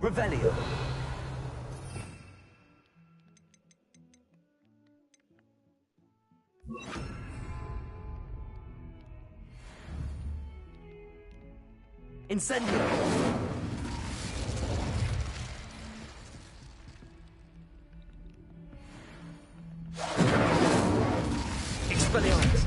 Revelio. Incendio. Expelliarmus.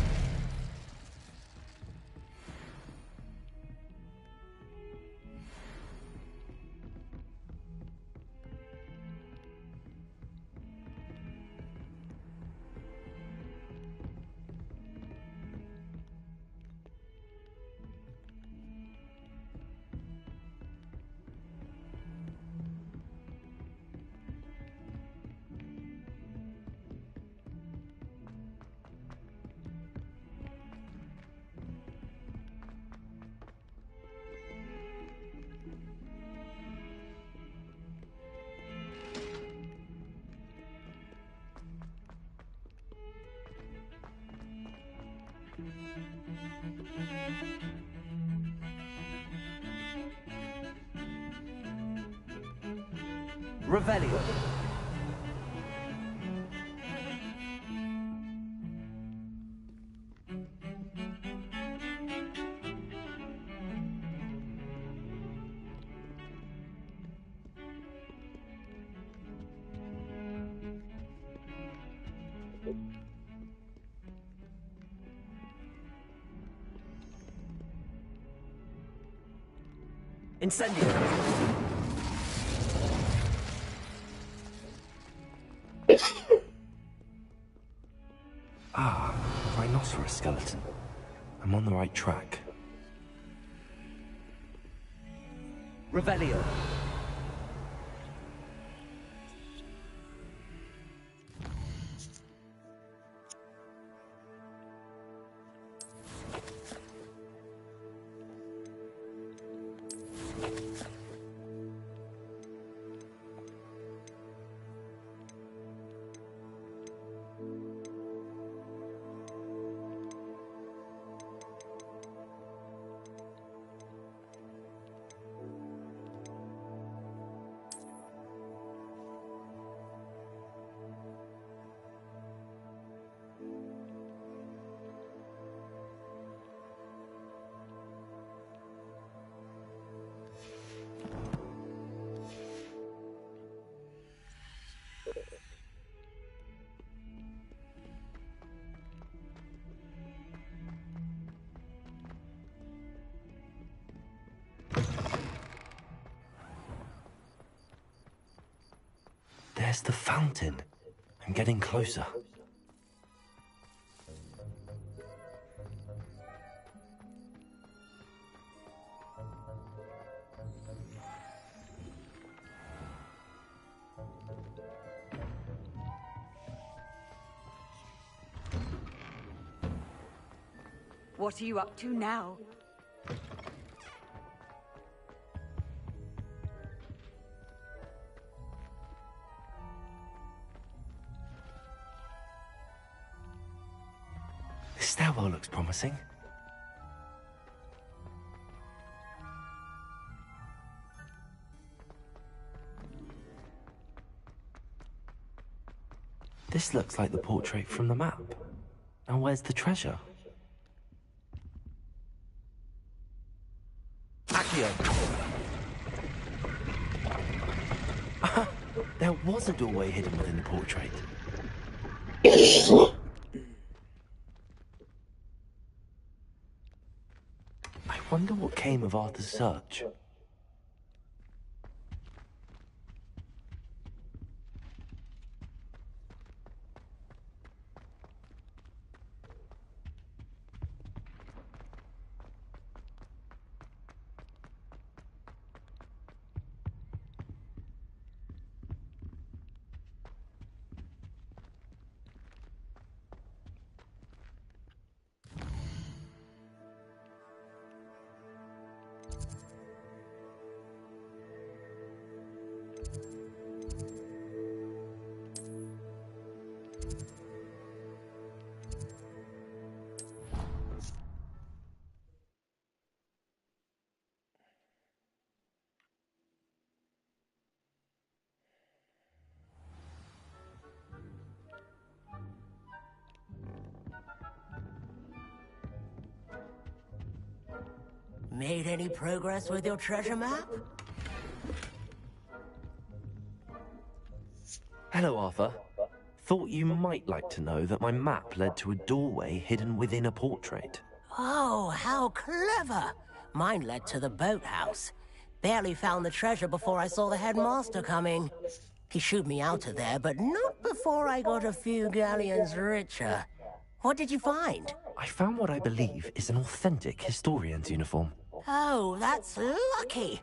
Revelio. Incendio. Ah, rhinoceros skeleton. I'm on the right track. Revelio. There's the fountain. I'm getting closer. What are you up to now? This stairwell looks promising. This looks like the portrait from the map. Now where's the treasure? Accio. There was a doorway hidden within the portrait. I wonder what came of Arthur's search. Made any progress with your treasure map? Hello, Arthur. Thought you might like to know that my map led to a doorway hidden within a portrait. Oh, how clever! Mine led to the boathouse. Barely found the treasure before I saw the headmaster coming. He shooed me out of there, but not before I got a few galleons richer. What did you find? I found what I believe is an authentic historian's uniform. Oh, that's lucky.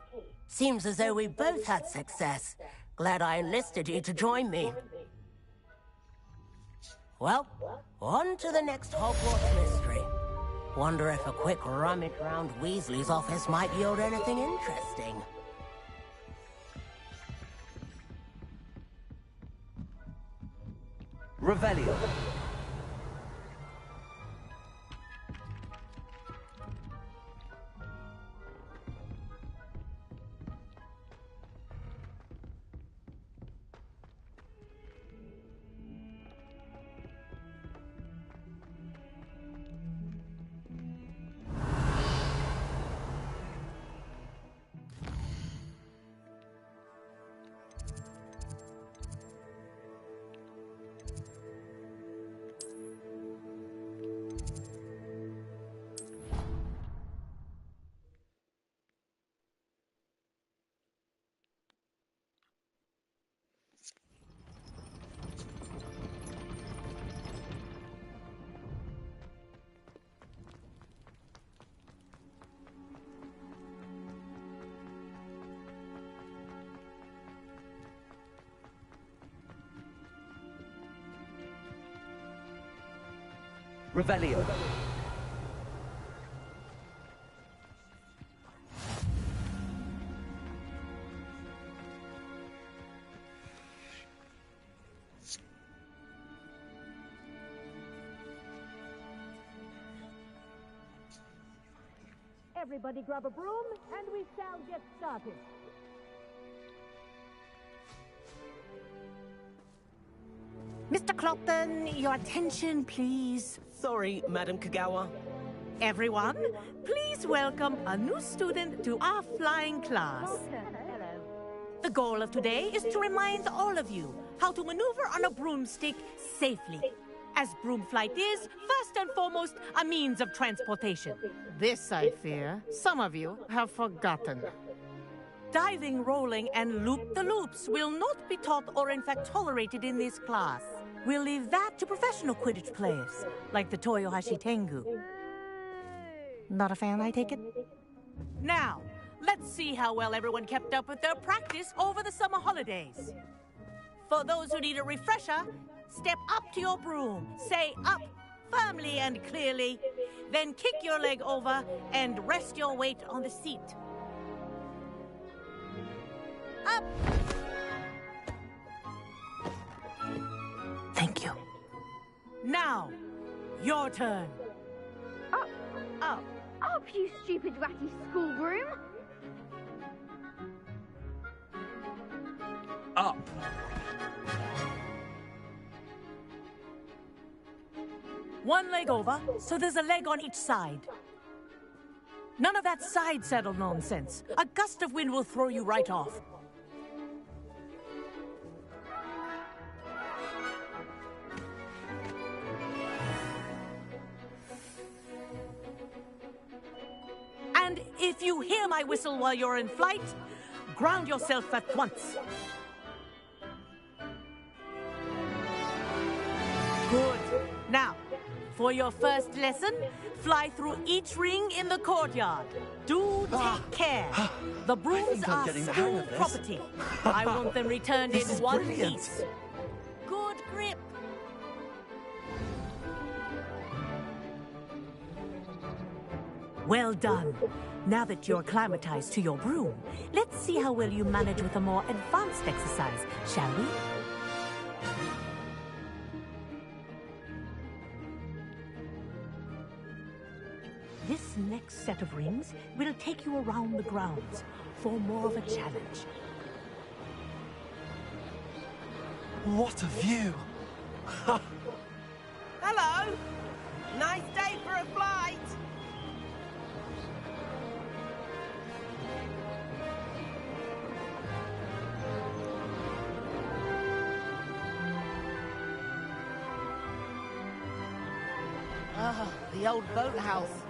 Seems as though we both had success. Glad I enlisted you to join me. Well, on to the next Hogwarts mystery. Wonder if a quick rummage round Weasley's office might yield anything interesting. Revelio. Revelio. Everybody grab a broom, and we shall get started. Mr. Clopton, your attention, please. Sorry, Madam Kagawa. Everyone, please welcome a new student to our flying class. Hello. The goal of today is to remind all of you how to maneuver on a broomstick safely. As broom flight is, first and foremost, a means of transportation. This, I fear, some of you have forgotten. Diving, rolling, and loop-the-loops will not be taught or in fact tolerated in this class. We'll leave that to professional Quidditch players, like the Toyohashi Tengu. Not a fan, I take it? Now, let's see how well everyone kept up with their practice over the summer holidays. For those who need a refresher, step up to your broom, say up firmly and clearly, then kick your leg over and rest your weight on the seat. Up! Thank you. Now, your turn. Up, up, up, you stupid ratty schoolroom! Up. One leg over, so there's a leg on each side. None of that side saddle nonsense. A gust of wind will throw you right off. And if you hear my whistle while you're in flight, ground yourself at once. Good. Now, for your first lesson, fly through each ring in the courtyard. Do take care. The brooms I'm are getting the hang school of this. property. I want them returned in This is one brilliant. piece. Good grip. Well done. Now that you're acclimatized to your broom, let's see how well you manage with a more advanced exercise, shall we? This next set of rings will take you around the grounds for more of a challenge. What a view! Hello! Nice day for a flight! the old boathouse.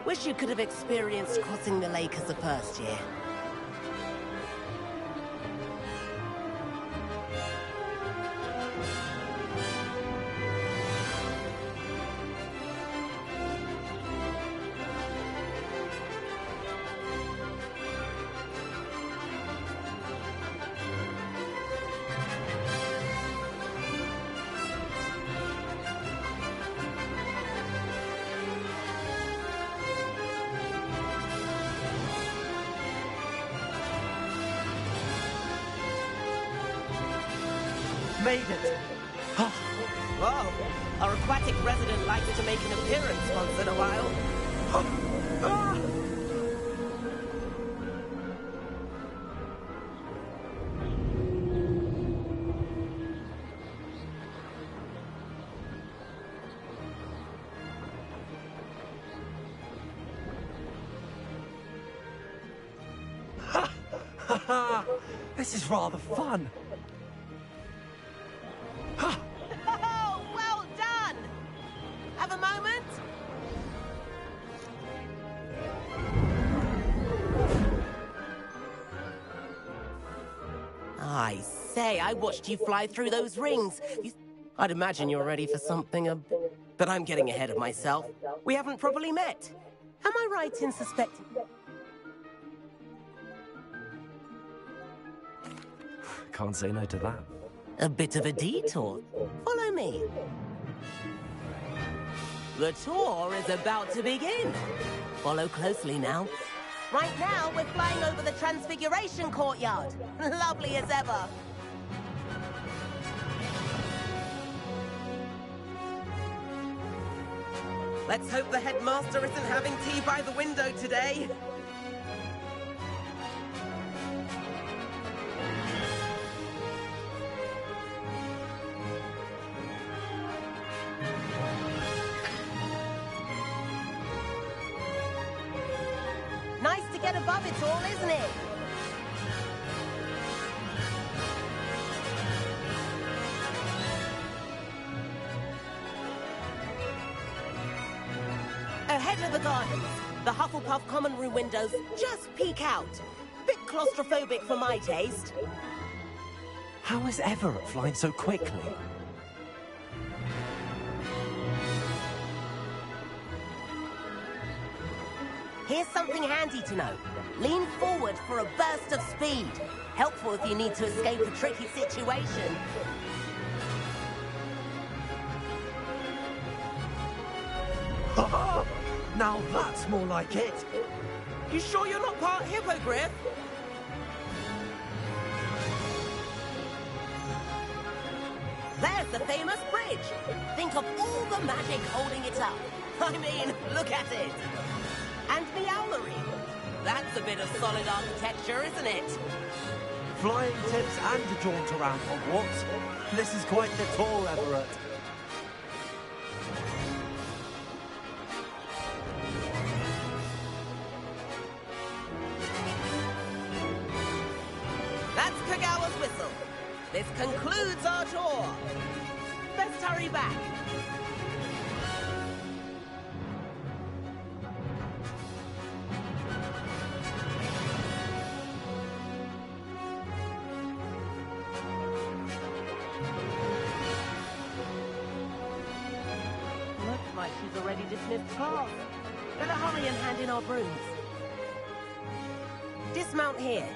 Wish you could have experienced crossing the lake as a first year. Made it! Whoa! Our aquatic resident likes to make an appearance once in a while. This is rather fun. Oh, well done! Have a moment? I say, I watched you fly through those rings. I'd imagine you're ready for something, but I'm getting ahead of myself. We haven't properly met. Am I right in suspecting... Can't say no to that. A bit of a detour. Follow me. The tour is about to begin. Follow closely now. Right now, we're flying over the Transfiguration Courtyard. Lovely as ever. Let's hope the headmaster isn't having tea by the window today. Nice to get above it all, isn't it? Ahead of the gardens, the Hufflepuff common room windows just peek out. Bit claustrophobic for my taste. How is Everett flying so quickly? Here's something handy to know. Lean forward for a burst of speed. Helpful if you need to escape a tricky situation. Now that's more like it. You sure you're not part hippogriff? There's the famous bridge. Think of all the magic holding it up. I mean, look at it. And the owlery. That's a bit of solid architecture, isn't it? Flying tips and a jaunt around Hogwarts. This is quite the tour, Everett. That's Kagawa's whistle. This concludes our tour. Best hurry back. Looks like she's already dismissed class. Better hurry and hand in our brooms. Dismount here.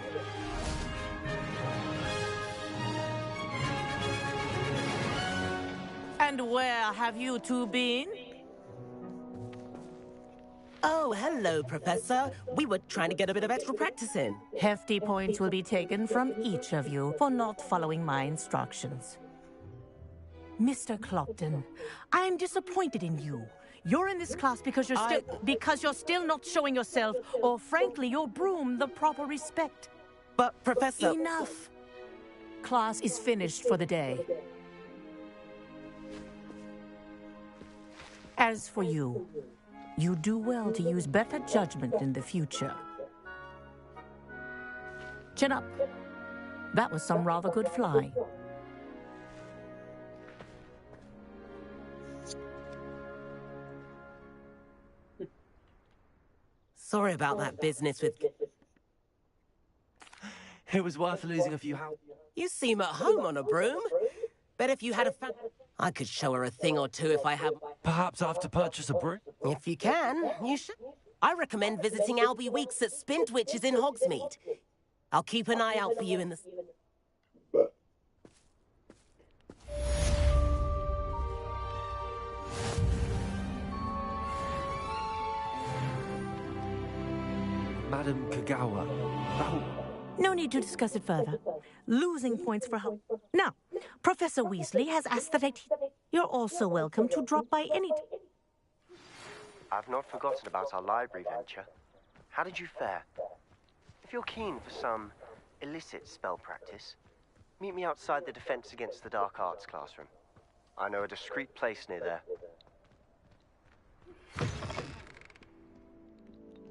And where have you two been? Oh, hello, Professor. We were trying to get a bit of extra practice in. Hefty points will be taken from each of you for not following my instructions. Mr. Clopton, I'm disappointed in you. You're in this class because you're still not showing yourself, or frankly, your broom, the proper respect. But, Professor... Enough. Class is finished for the day. As for you, you do well to use better judgment in the future. Chin up. That was some rather good flying. Sorry about that business with... It was worth losing a few hours. You seem at home on a broom. Bet if you had a I could show her a thing or two if I have... Perhaps after purchase a broom? If you can, you should. I recommend visiting Albie Weeks at Spint, which is in Hogsmeade. I'll keep an eye out for you in the... Madam Kagawa, oh, No need to discuss it further. Losing points for help. Now, Professor Weasley has asked that you're also welcome to drop by any... I've not forgotten about our library venture. How did you fare? If you're keen for some illicit spell practice, meet me outside the Defense Against the Dark Arts classroom. I know a discreet place near there.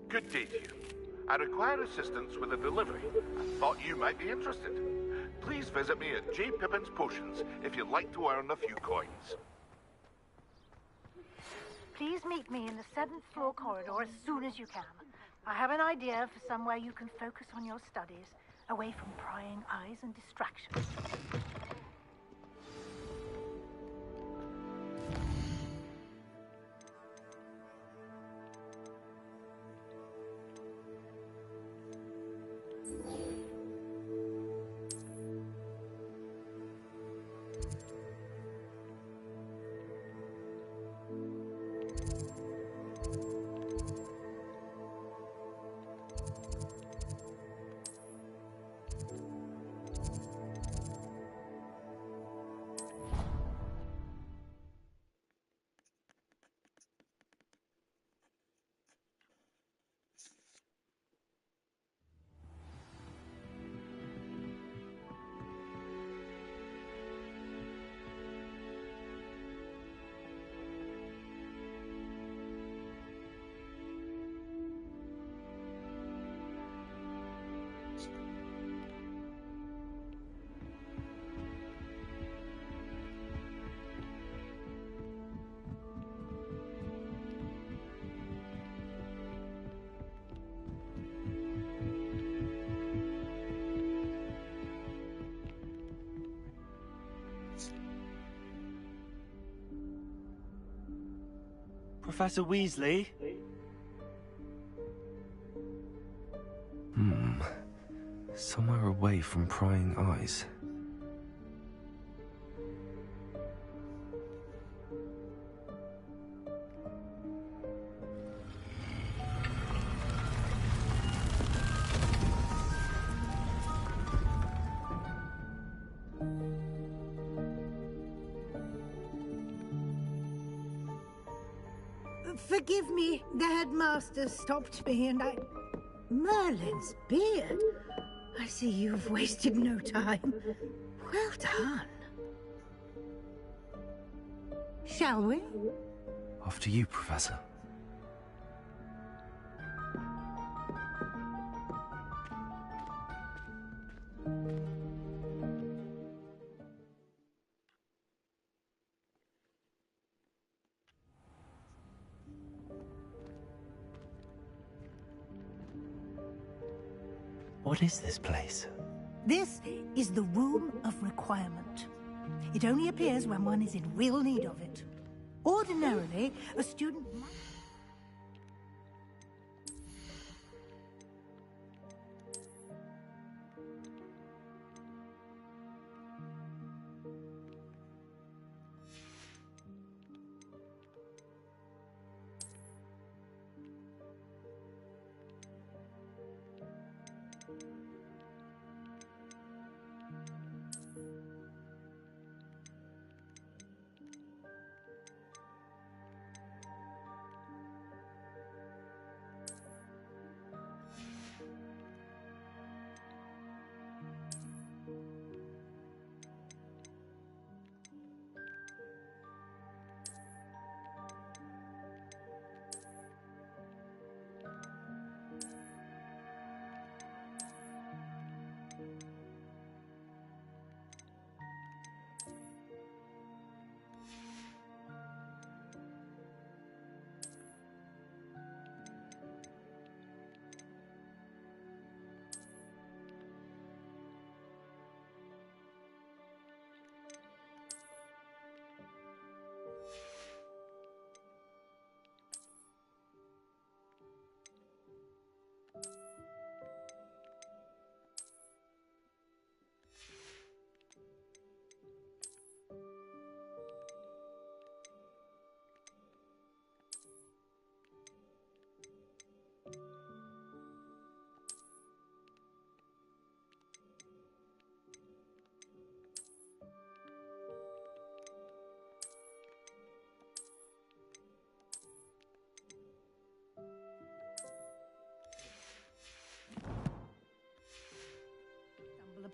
Good day to you. I require assistance with a delivery. I thought you might be interested. Please visit me at J. Pippin's Potions if you'd like to earn a few coins. Please meet me in the 7th floor corridor as soon as you can. I have an idea for somewhere you can focus on your studies, away from prying eyes and distractions. Professor Weasley? Somewhere away from prying eyes. Forgive me, the headmaster stopped me and I... Merlin's beard? I see you've wasted no time. Well done. Shall we? After you, Professor. What is this place? This is the Room of Requirement. It only appears when one is in real need of it. Ordinarily, a student might...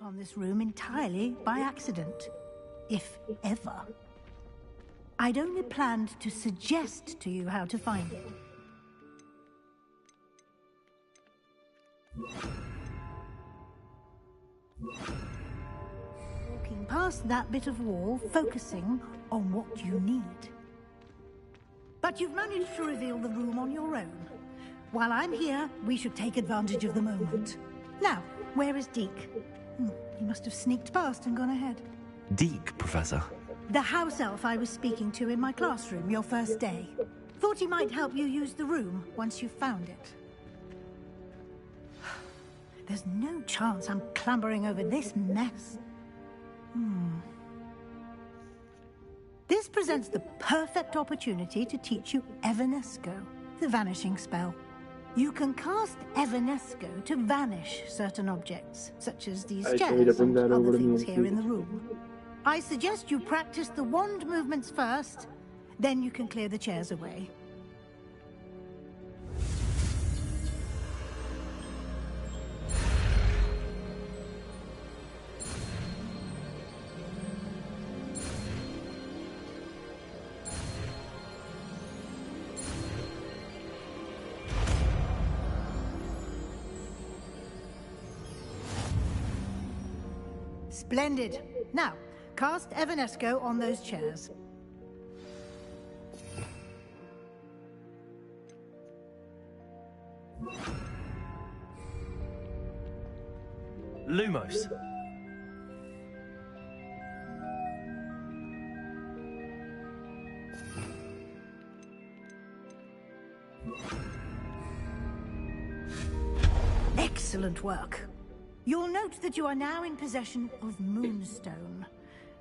upon this room entirely by accident, if ever. I'd only planned to suggest to you how to find it. Walking past that bit of wall, focusing on what you need. But you've managed to reveal the room on your own. While I'm here, we should take advantage of the moment. Now, where is Deke? He must have sneaked past and gone ahead. Deke, Professor? The house elf I was speaking to in my classroom your first day. Thought he might help you use the room once you found it. There's no chance I'm clambering over this mess. This presents the perfect opportunity to teach you Evanesco, the vanishing spell. You can cast Evanesco to vanish certain objects, such as these chairs and other things here in the room. I suggest you practice the wand movements first, then you can clear the chairs away. Splendid. Now, cast Evanesco on those chairs. Lumos. Excellent work. You'll note that you are now in possession of Moonstone.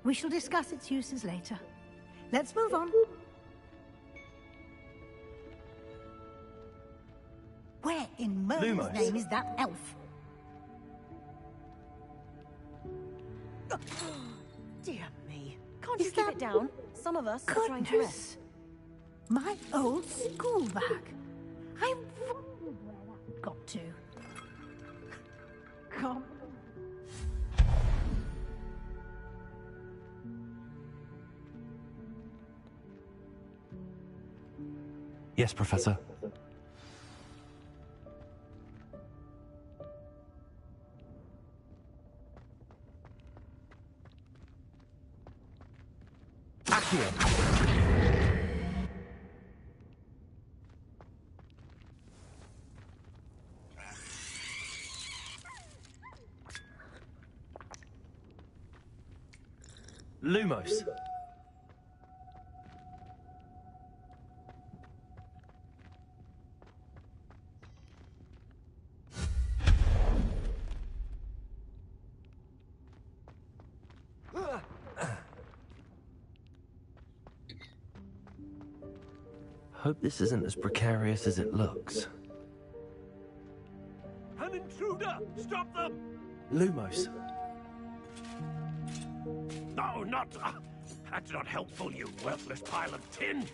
We shall discuss its uses later. Let's move on. Where in Merlin's name is that elf? Dear me. Can't you keep it down? Some of us are trying to rest. My old school bag. I wondered where that got to. Come. Yes, Professor. Accio. Lumos. Hope this isn't as precarious as it looks. An intruder! Stop them! Lumos. No, not... that's not helpful, you worthless pile of tin!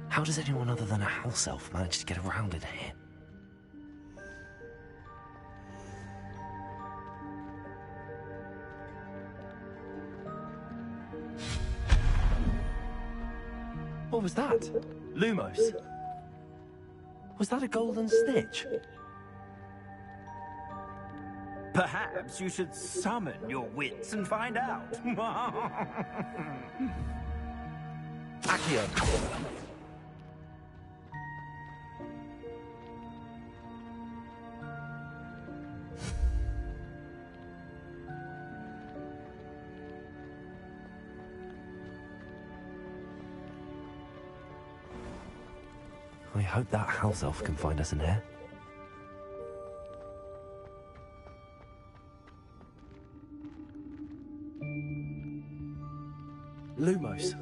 How does anyone other than a house elf manage to get around in here? What was that? Lumos? Was that a golden snitch? Perhaps you should summon your wits and find out. Accio. I hope that house elf can find us in here. Lumos.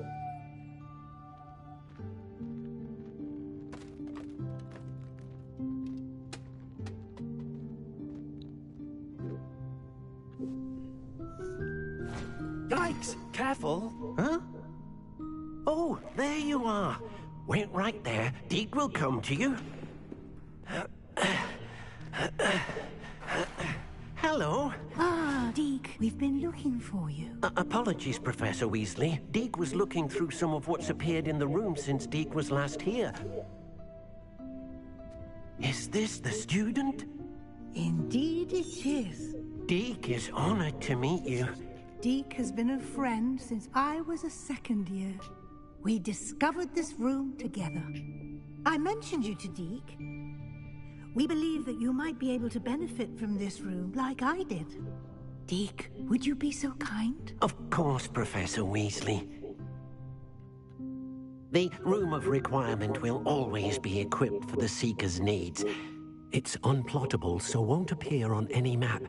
Huh? Oh, there you are. Wait right there. Deke will come to you. Hello. Ah, Deke, we've been looking for you. Apologies, Professor Weasley. Deke was looking through some of what's appeared in the room since Deke was last here. Is this the student? Indeed it is. Deke is honored to meet you. Deke has been a friend since I was a second year. We discovered this room together. I mentioned you to Deke. We believe that you might be able to benefit from this room like I did. Deke, would you be so kind? Of course, Professor Weasley. The Room of Requirement will always be equipped for the Seeker's needs. It's unplottable, so won't appear on any map.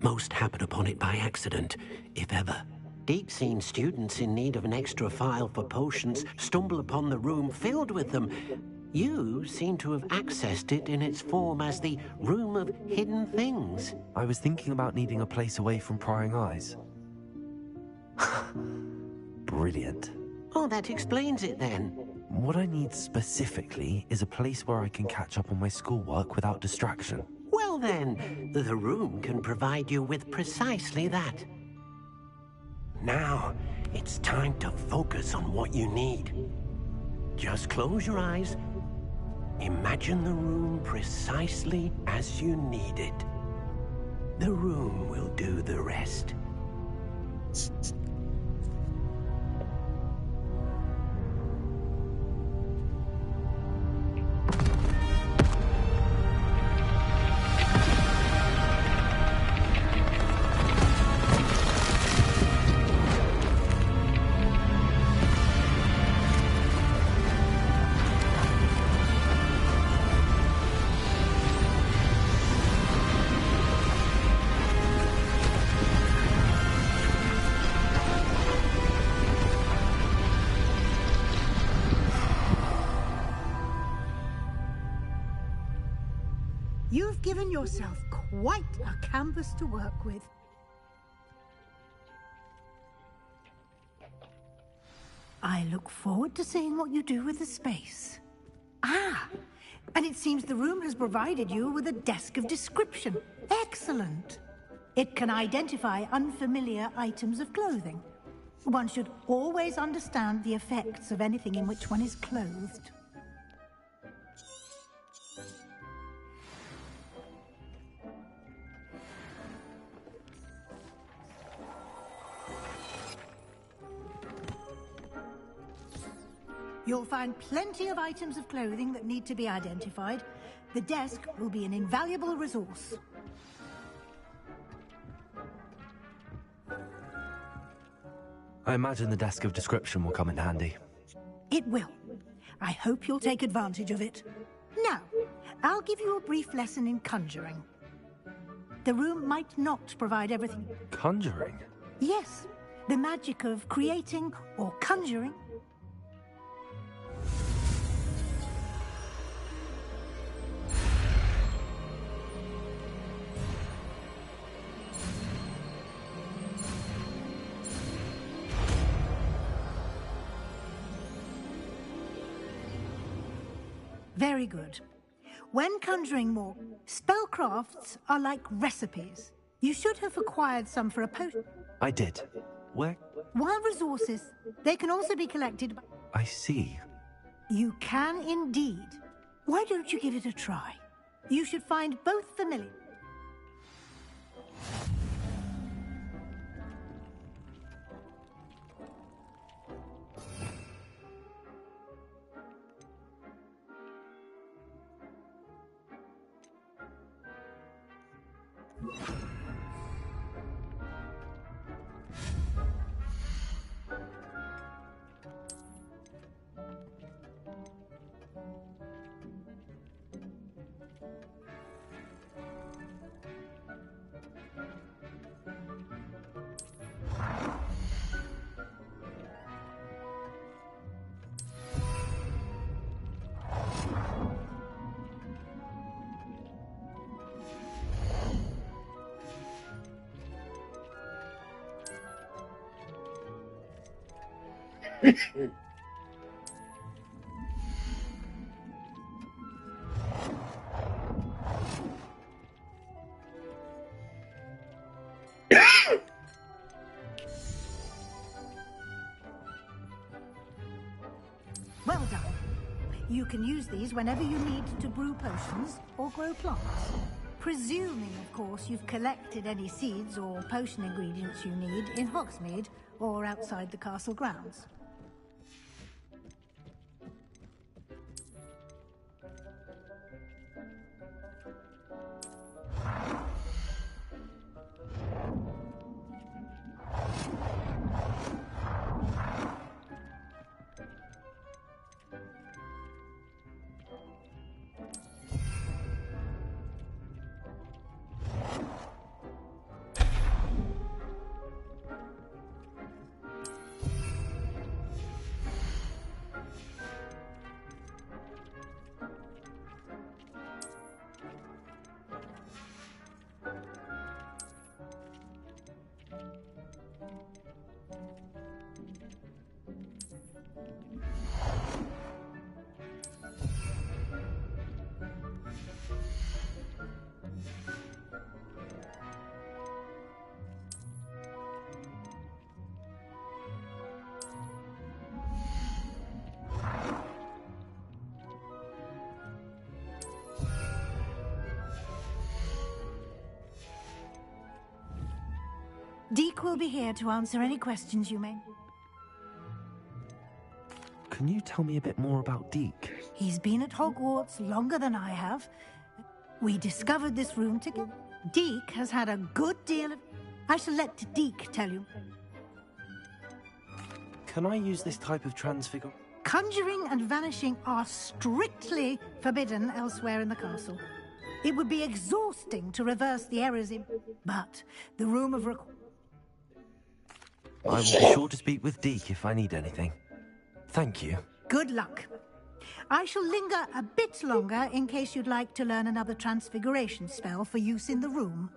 Most happen upon it by accident, if ever. Deke's seen students in need of an extra file for potions stumble upon the room filled with them. You seem to have accessed it in its form as the Room of Hidden Things. I was thinking about needing a place away from prying eyes. Brilliant. Oh, that explains it then. What I need specifically is a place where I can catch up on my schoolwork without distraction. Well then, the room can provide you with precisely that. Now, it's time to focus on what you need. Just close your eyes. Imagine the room precisely as you need it. The room will do the rest. You've given yourself quite a canvas to work with. I look forward to seeing what you do with the space. Ah, and it seems the room has provided you with a desk of description. Excellent. It can identify unfamiliar items of clothing. One should always understand the effects of anything in which one is clothed. You'll find plenty of items of clothing that need to be identified. The desk will be an invaluable resource. I imagine the desk of description will come in handy. It will. I hope you'll take advantage of it. Now, I'll give you a brief lesson in conjuring. The room might not provide everything. Conjuring? Yes, the magic of creating or conjuring. Very good. When conjuring more, spellcrafts are like recipes. You should have acquired some for a potion. I did. Where? While resources, they can also be collected by... I see. You can indeed. Why don't you give it a try? You should find both familiar. Well done. You can use these whenever you need to brew potions or grow plants. Presuming, of course, you've collected any seeds or potion ingredients you need in Hogsmeade or outside the castle grounds. Deke will be here to answer any questions you may. Can you tell me a bit more about Deke? He's been at Hogwarts longer than I have. We discovered this room together. Deke has had a good deal of... I shall let Deke tell you. Can I use this type of transfigure? Conjuring and vanishing are strictly forbidden elsewhere in the castle. It would be exhausting to reverse the errors in... But the room of... I will be sure to speak with Deke if I need anything. Thank you. Good luck. I shall linger a bit longer in case you'd like to learn another transfiguration spell for use in the room.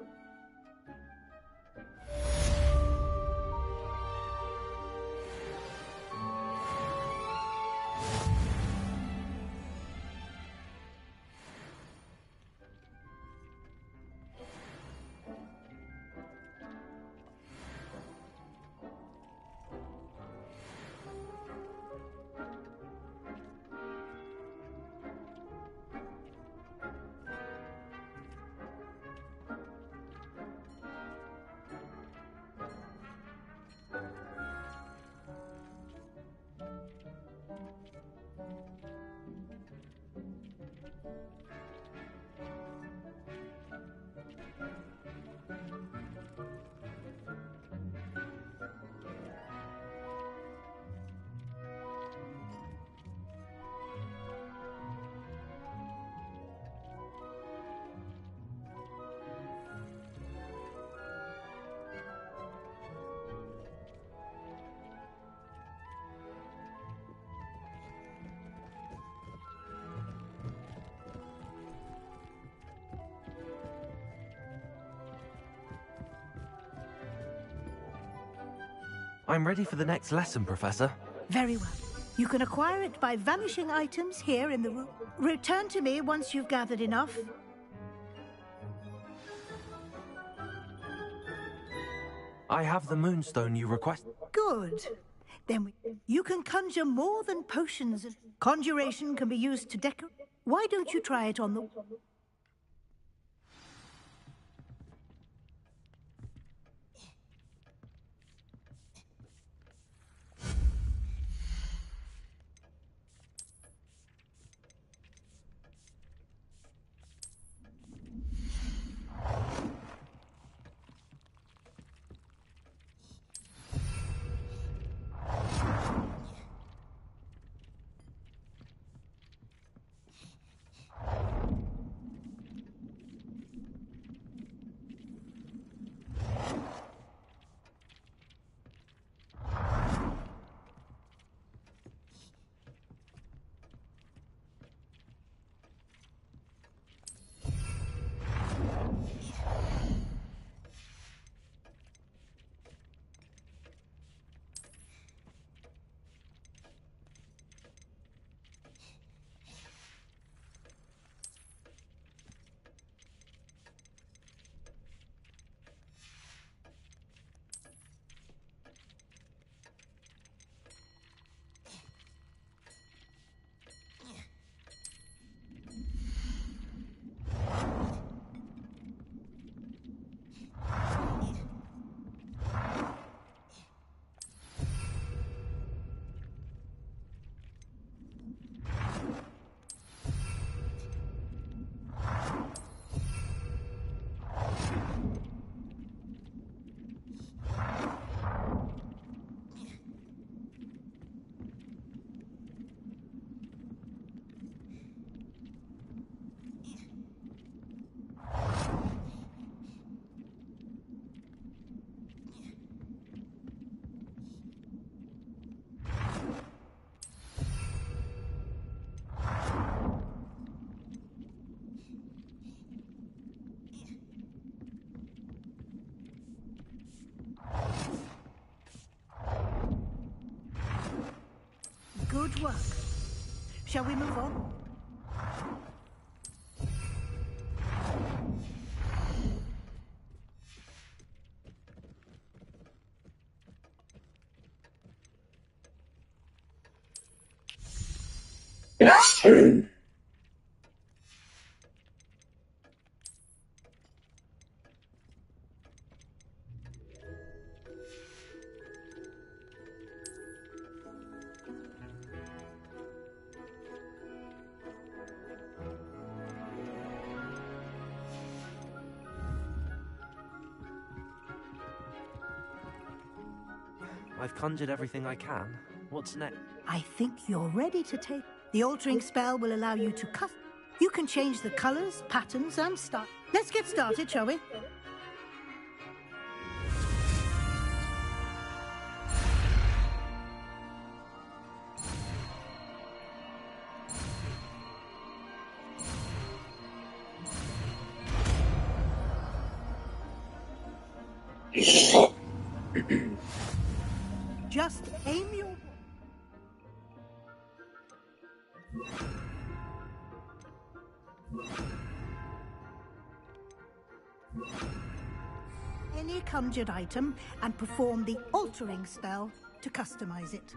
I'm ready for the next lesson, Professor. Very well. You can acquire it by vanishing items here in the room. Return to me once you've gathered enough. I have the moonstone you request. Good. Then you can conjure more than potions. Conjuration can be used to decorate. Why don't you try it on the... Good work. Shall we move on? I've conjured everything I can. What's next? I think you're ready to take... The altering spell will allow you to cut... You can change the colors, patterns, and style. Let's get started, shall we? Just aim your... any conjured item and perform the altering spell to customize it.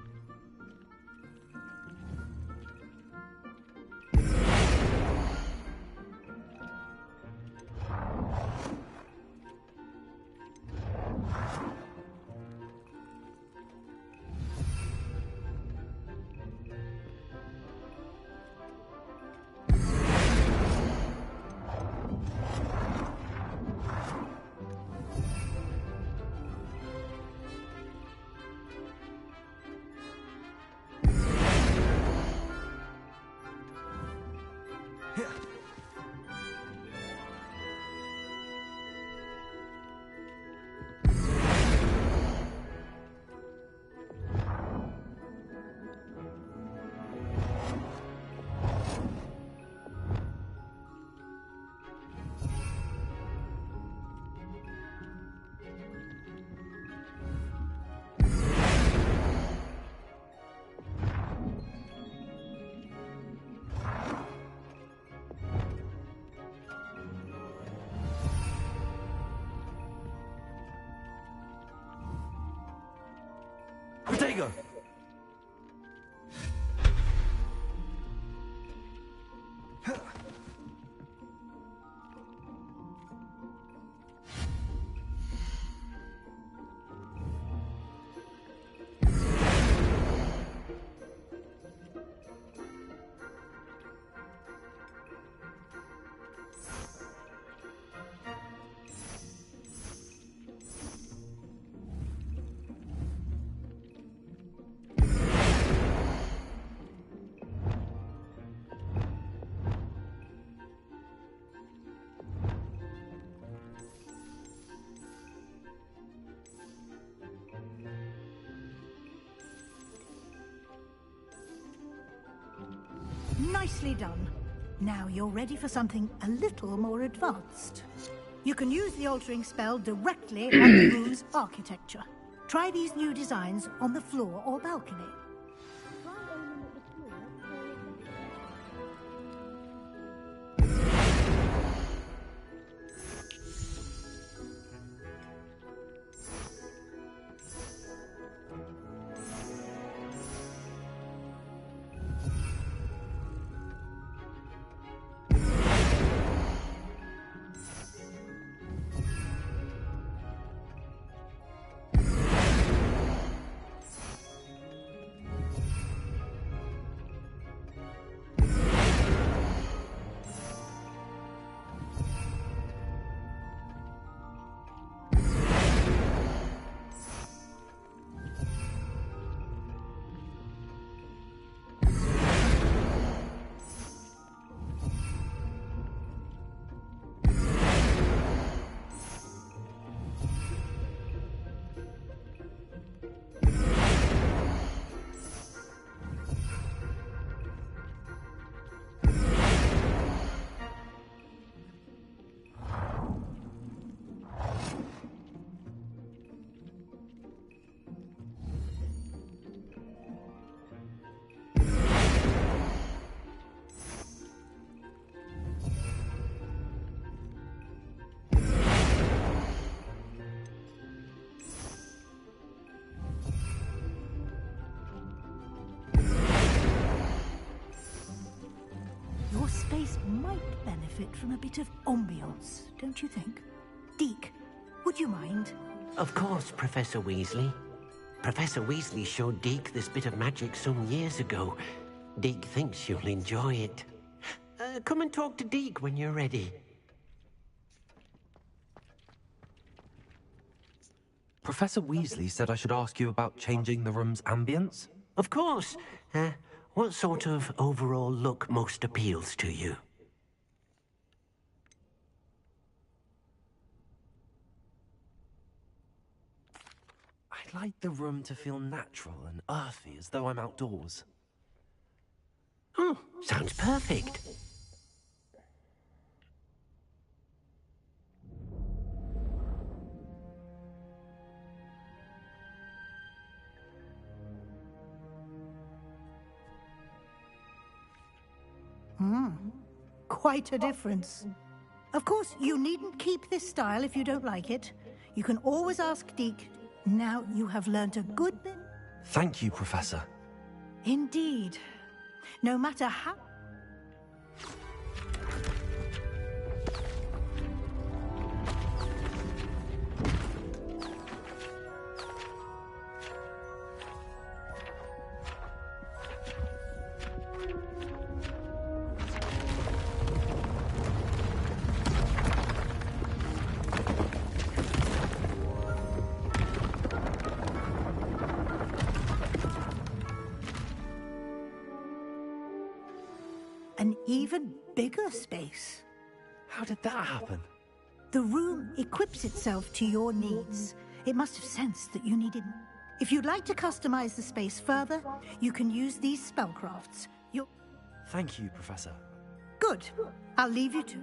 Protego! Nicely done. Now you're ready for something a little more advanced. You can use the altering spell directly on the room's architecture. Try these new designs on the floor or balcony. benefit from a bit of ambiance, don't you think? Deke, would you mind? Of course, Professor Weasley. Professor Weasley showed Deke this bit of magic some years ago. Deke thinks you'll enjoy it. Come and talk to Deke when you're ready. Professor Weasley said I should ask you about changing the room's ambience? Of course. What sort of overall look most appeals to you? I'd like the room to feel natural and earthy, as though I'm outdoors. Oh, sounds perfect. Quite a difference. Of course, you needn't keep this style if you don't like it. You can always ask Deke. Now you have learnt a good bit. Thank you, Professor. Indeed. No matter how... An even bigger space. How did that happen? The room equips itself to your needs. It must have sensed that you needed... If you'd like to customize the space further, you can use these spellcrafts. Thank you, Professor. Good. I'll leave you to...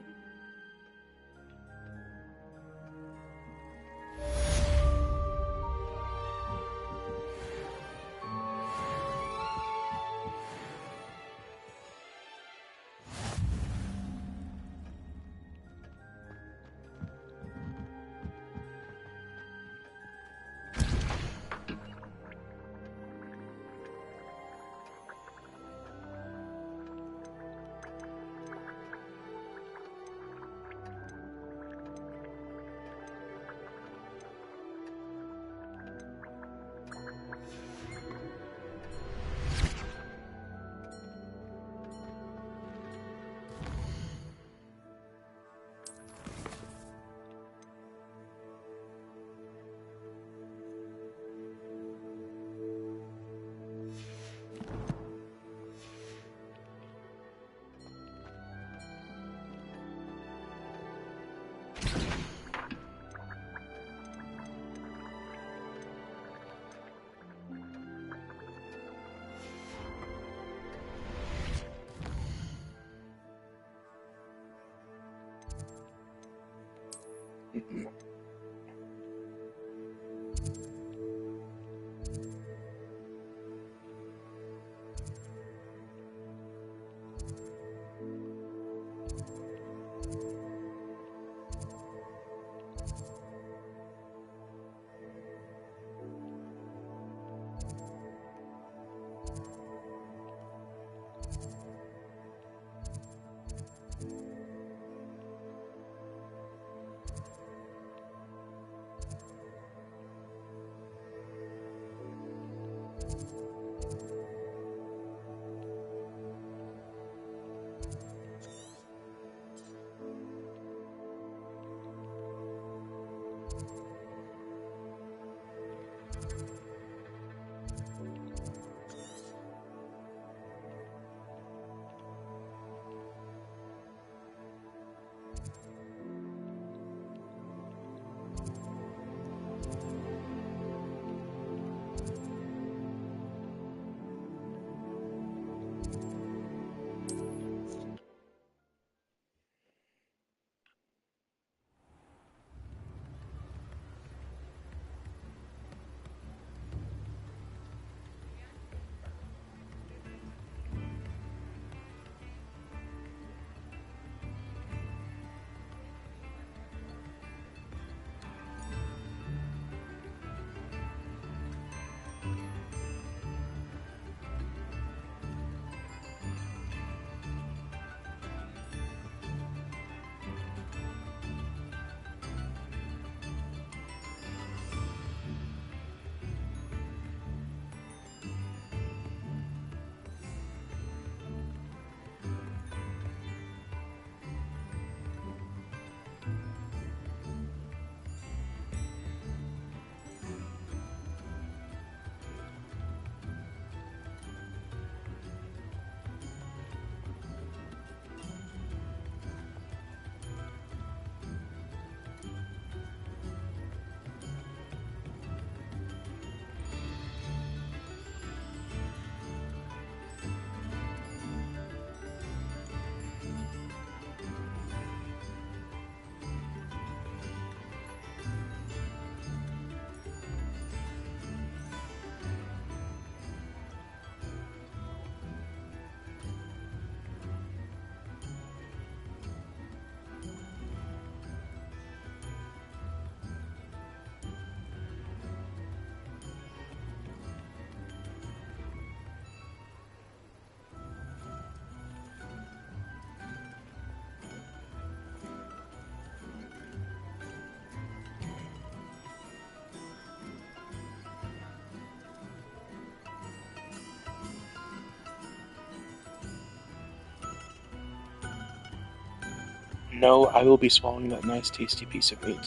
No, I will be swallowing that nice tasty piece of meat.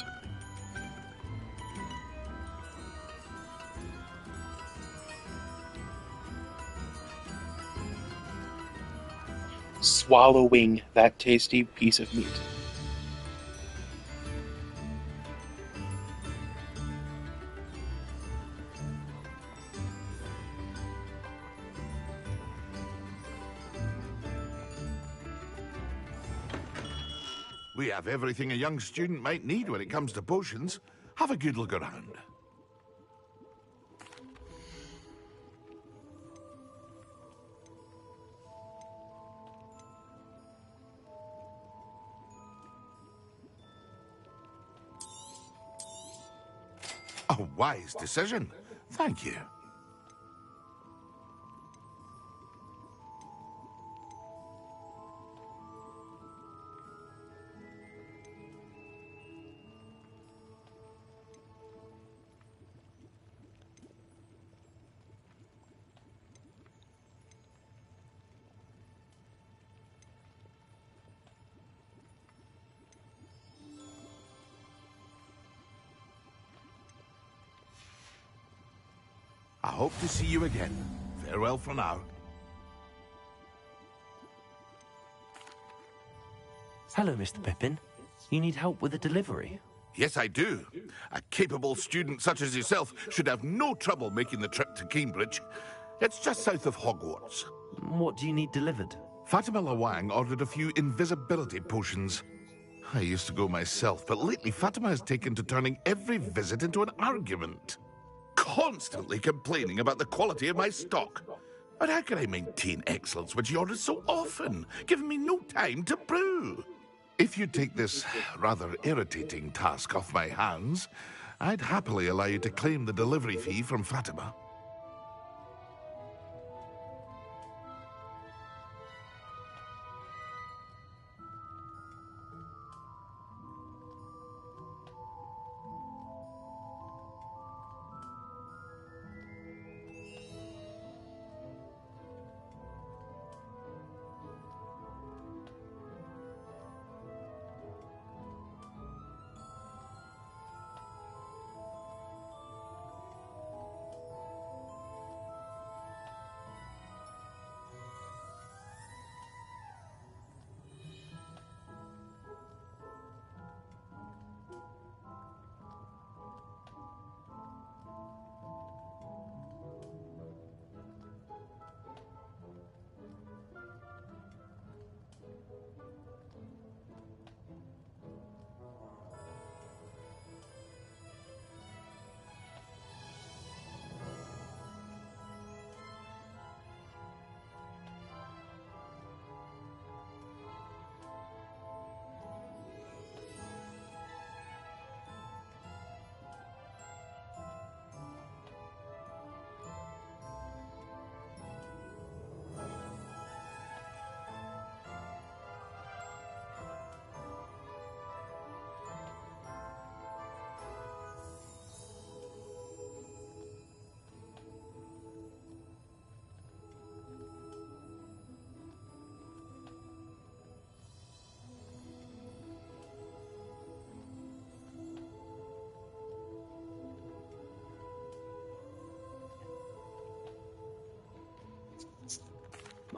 Swallowing that tasty piece of meat. We have everything a young student might need when it comes to potions. Have a good look around. A wise decision. Thank you. I hope to see you again. Farewell for now. Hello, Mr. Pippin. You need help with a delivery? Yes, I do. A capable student such as yourself should have no trouble making the trip to Cambridge. It's just south of Hogwarts. What do you need delivered? Fatima Lawang ordered a few invisibility potions. I used to go myself, but lately Fatima has taken to turning every visit into an argument. Constantly complaining about the quality of my stock. But how can I maintain excellence when she orders so often, giving me no time to brew? If you take this rather irritating task off my hands, I'd happily allow you to claim the delivery fee from Fatima.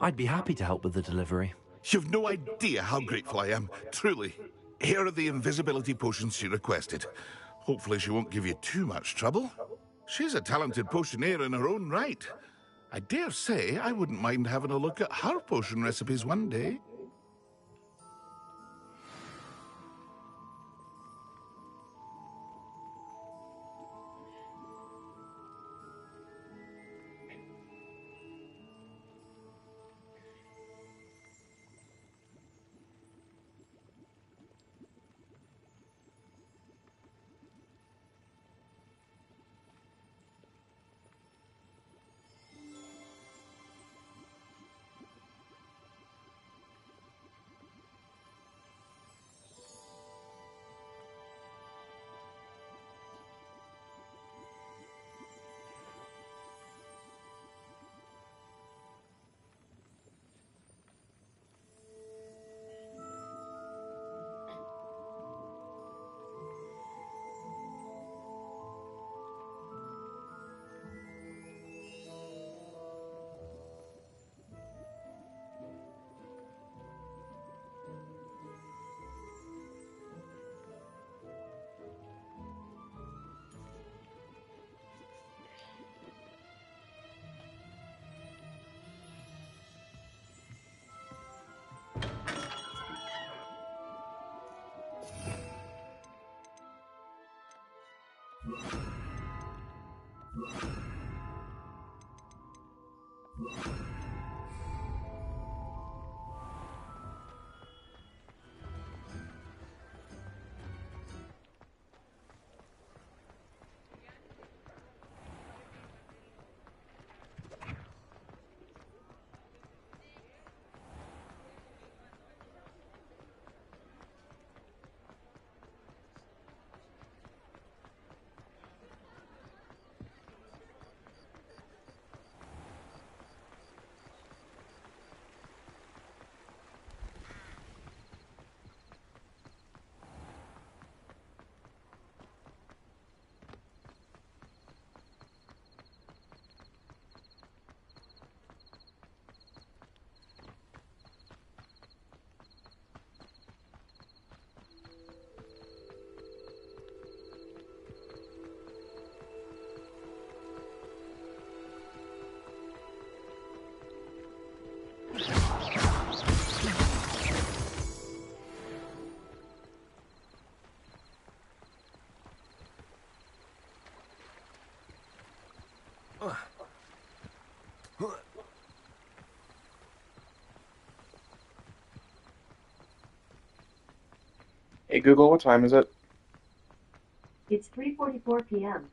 I'd be happy to help with the delivery. You've no idea how grateful I am, truly. Here are the invisibility potions she requested. Hopefully she won't give you too much trouble. She's a talented potioneer in her own right. I dare say I wouldn't mind having a look at her potion recipes one day. Hey Google, what time is it? It's 3:44 p.m.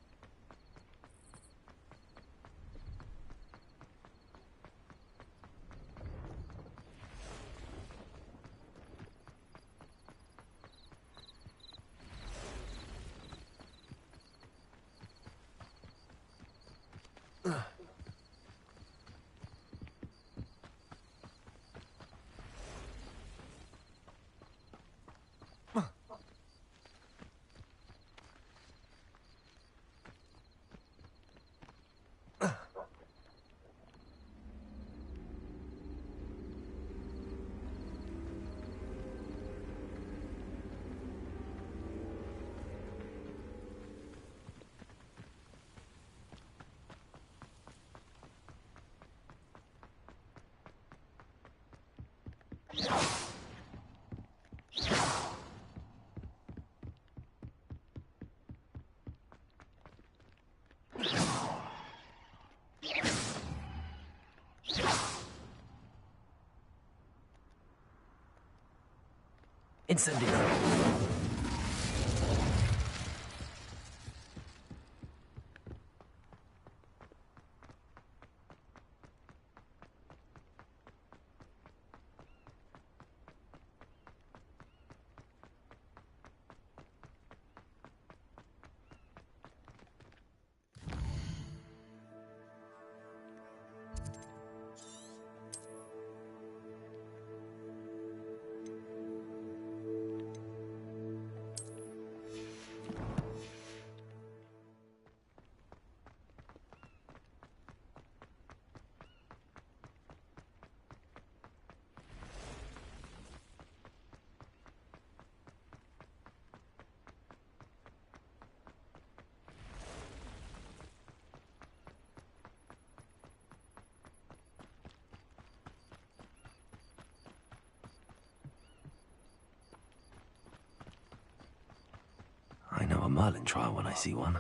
Incendiary. I know a Merlin trial when I see one.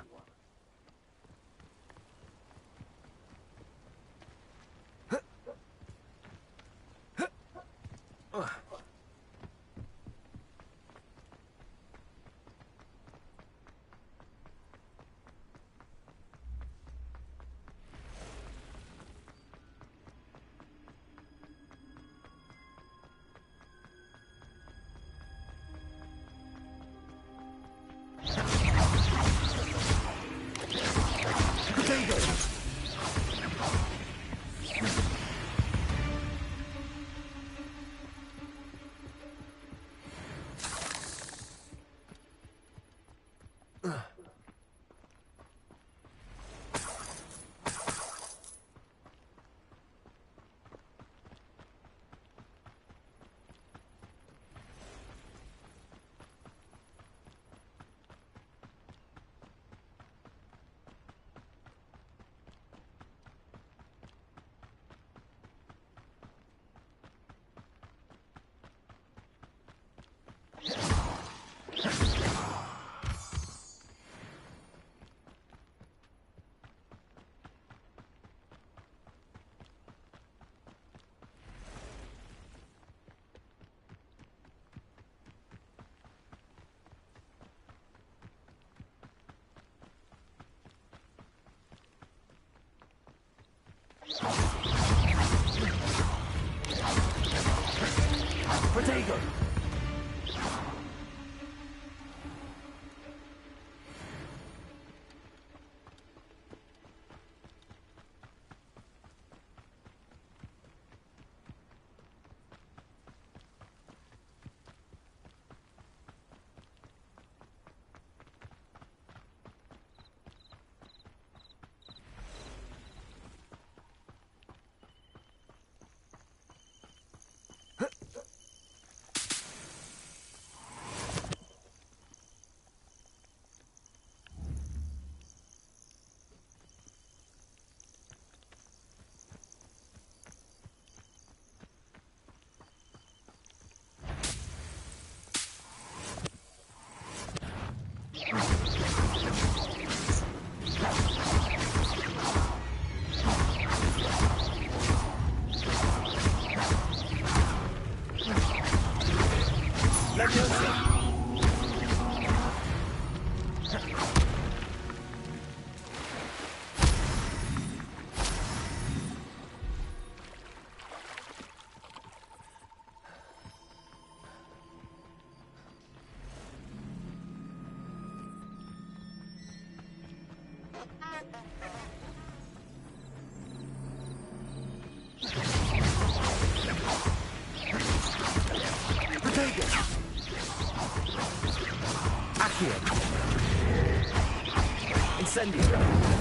Protego! Incendio!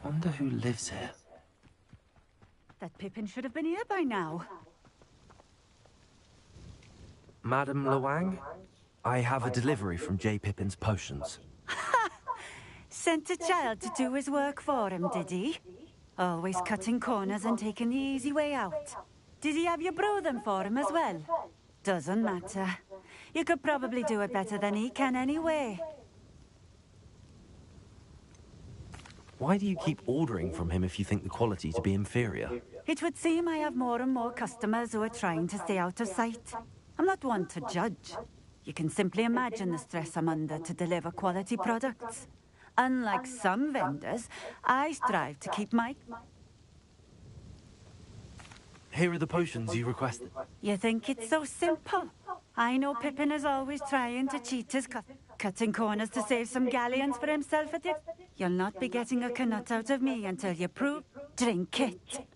Wonder who lives here. That Pippin should have been here by now. Madam Luang, I have a delivery from J. Pippin's potions. Sent a child to do his work for him, did he? Always cutting corners and taking the easy way out. Did he have you brew them for him as well? Doesn't matter. You could probably do it better than he can anyway. Why do you keep ordering from him if you think the quality to be inferior? It would seem I have more and more customers who are trying to stay out of sight. I'm not one to judge. You can simply imagine the stress I'm under to deliver quality products. Unlike some vendors, I strive to keep my... Here are the potions you requested. You think it's so simple? I know Pippin is always trying to cheat his cutting corners to save some galleons for himself at it. You'll not be getting a canut out of me until you prove... Drink it.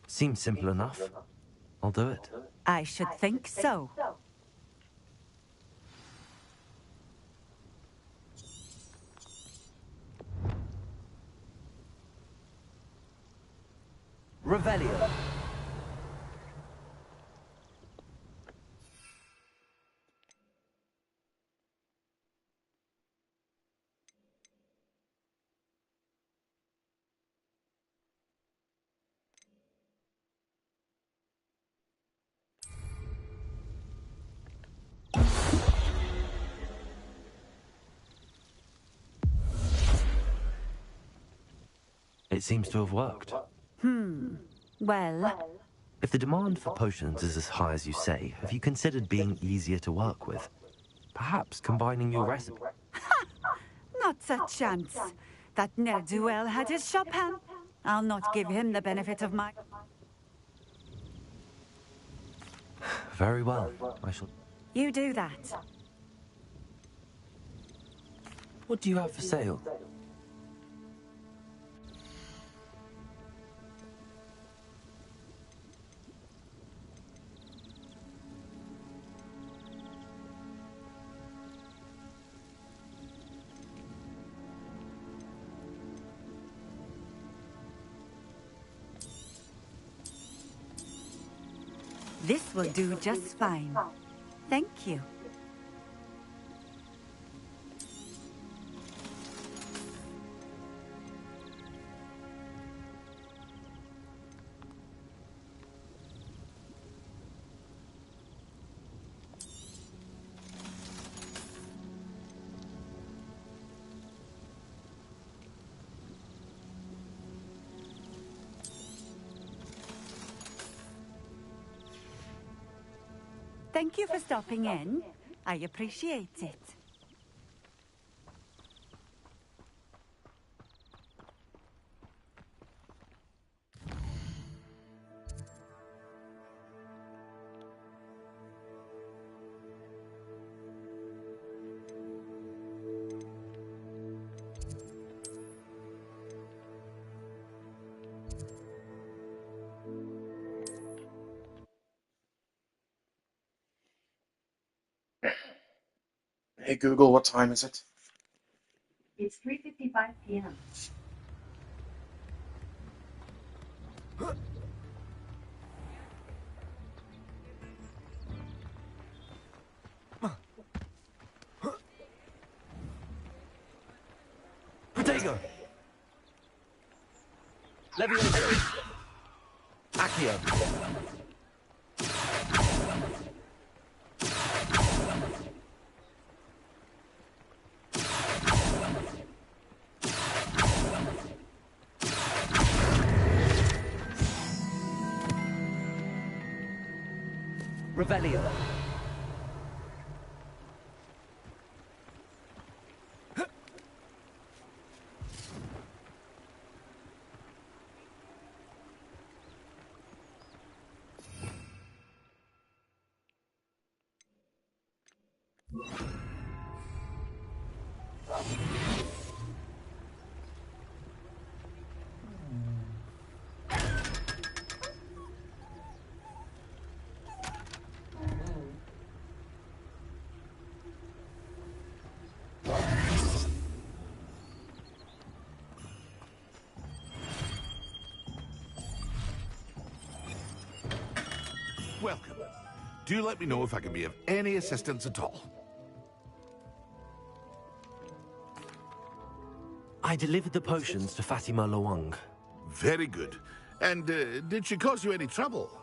Seems simple enough. I'll do it. I should think so. Revelio. It seems to have worked. Well... If the demand for potions is as high as you say, have you considered being easier to work with? Perhaps combining your recipe... Not a chance. That ne'er-do-well had his shop hand. I'll not give him the benefit of my... Very well. I shall... You do that. What do you have for sale? This will do just fine. Thank you. Thank you for stopping in. I appreciate it. Hey Google, what time is it? It's 3:55 p.m. Protego! Levioso! Accio! Revelio. Welcome. Do let me know if I can be of any assistance at all. I delivered the potions to Fatima Loang. Very good. And did she cause you any trouble?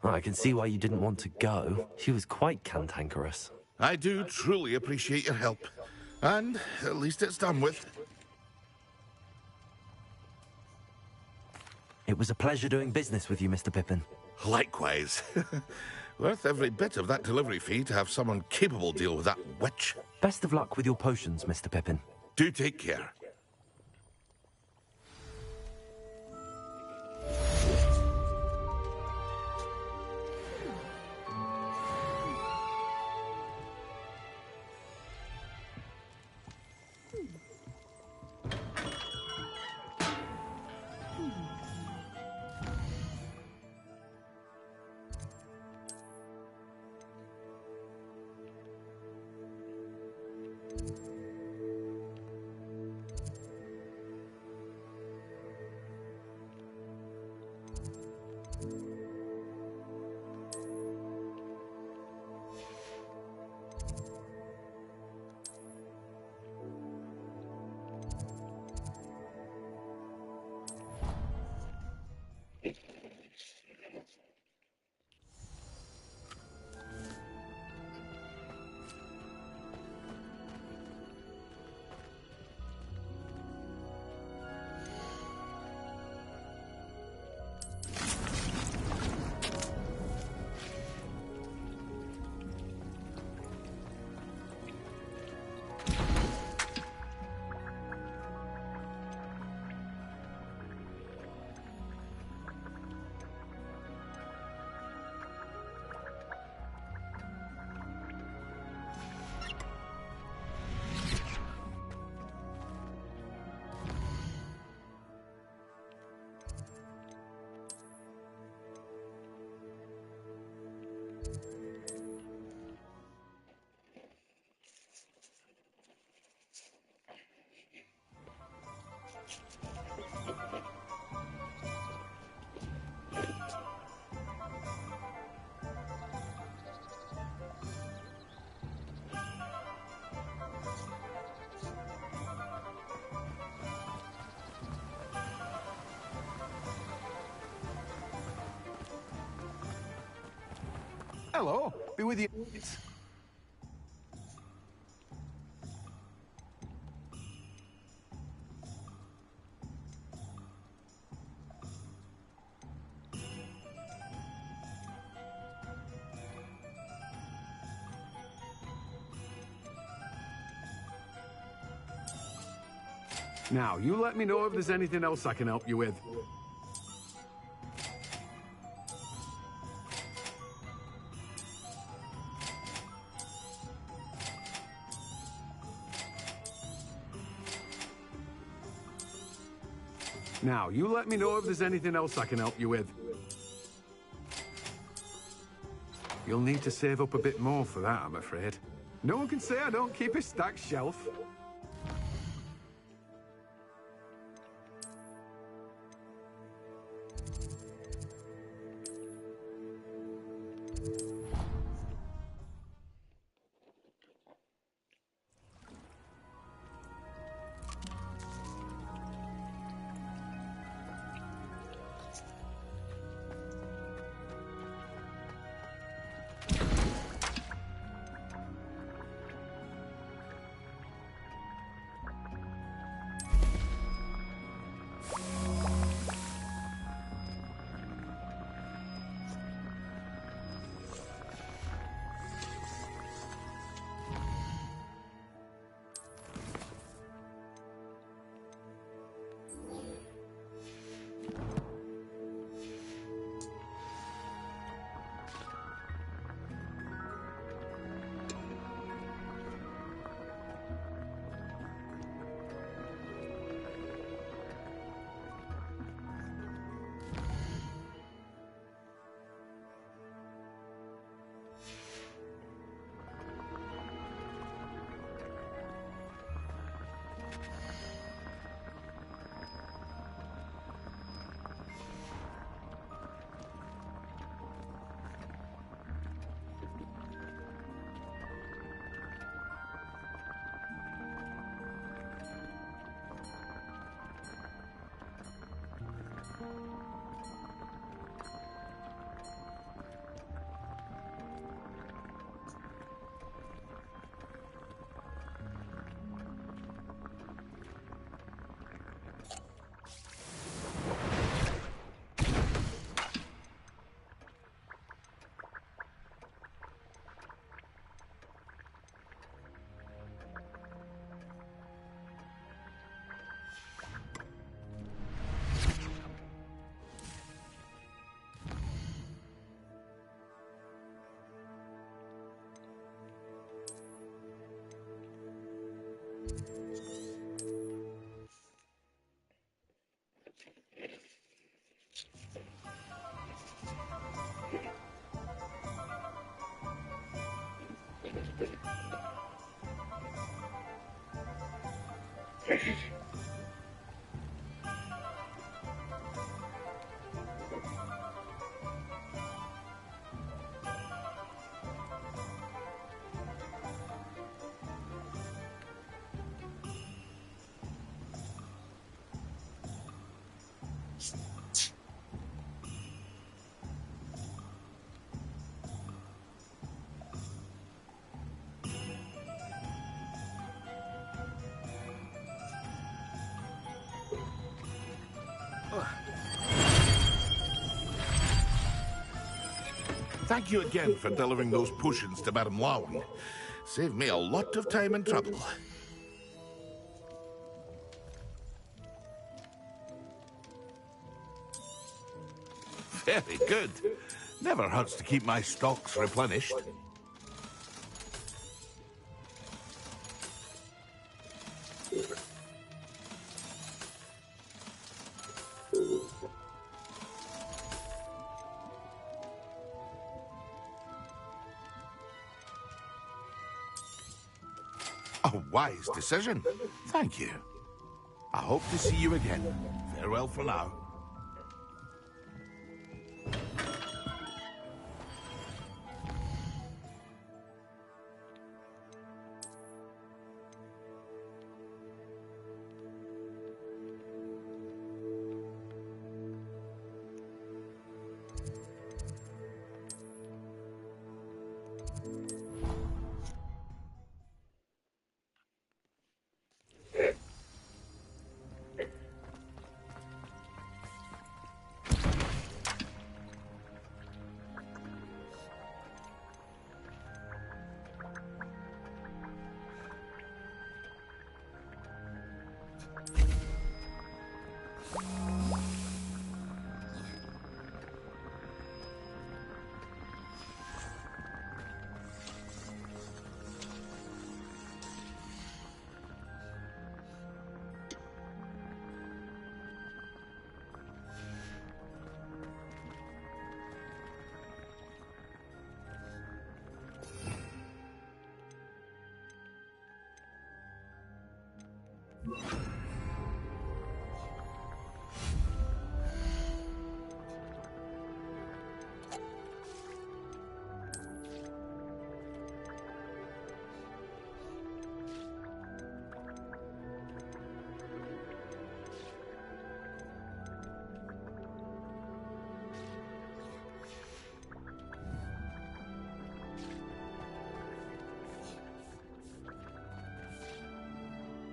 I can see why you didn't want to go. She was quite cantankerous. I do truly appreciate your help. And at least it's done with. It was a pleasure doing business with you, Mr. Pippin. Likewise. Worth every bit of that delivery fee to have someone capable deal with that witch. Best of luck with your potions, Mr. Pippin. Do take care. Hello, be with you. Now, you let me know if there's anything else I can help you with. Now, you let me know if there's anything else I can help you with. You'll need to save up a bit more for that, I'm afraid. No one can say I don't keep a stacked shelf. Thank you again for delivering those potions to Madame Lowen. Saved me a lot of time and trouble. Very good. Never hurts to keep my stocks replenished. A wise decision. Thank you. I hope to see you again. Farewell for now.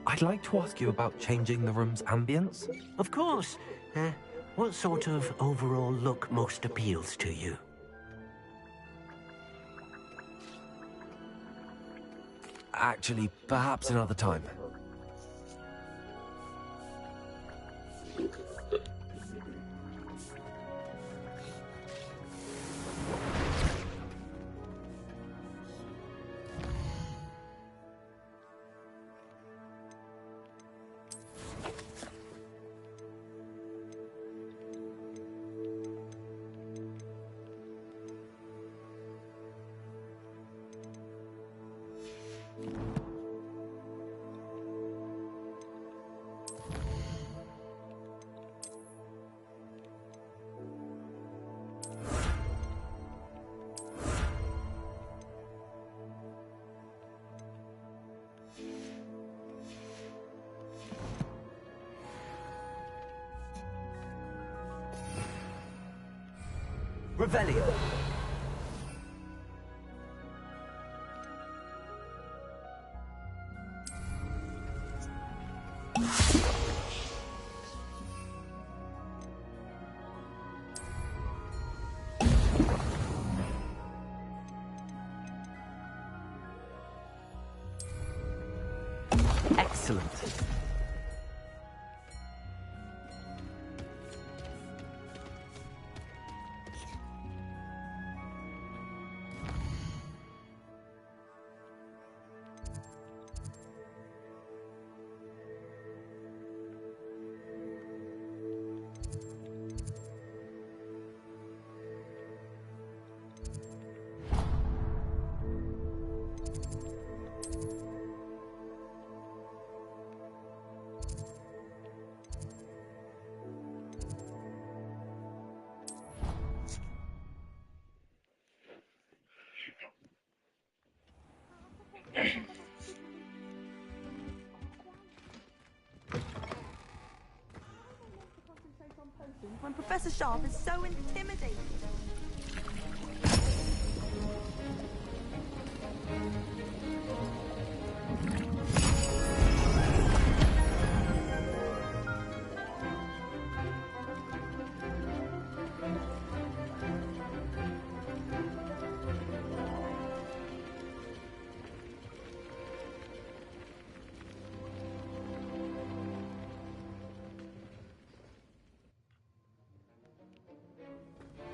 I'd like to ask you about changing the room's ambience. Of course. What sort of overall look most appeals to you? Actually, perhaps another time. Revelio. Excellent. When Professor Sharp is so intimidating.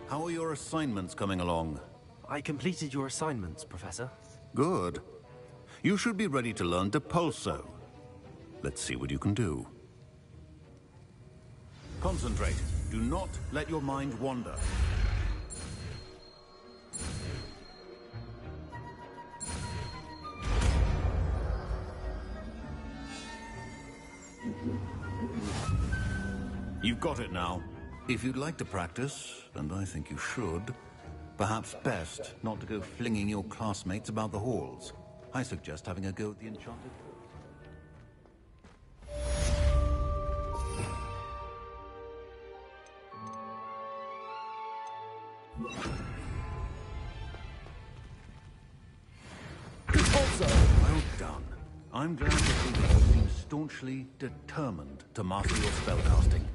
How are your assignments coming along? I completed your assignments, Professor. Good. You should be ready to learn Depulso. Let's see what you can do. Concentrate. Do not let your mind wander. You've got it now. If you'd like to practice, and I think you should, perhaps best not to go flinging your classmates about the halls. I suggest having a go at the enchanted. Well done. I'm glad to see that you seem staunchly determined to master your spellcasting.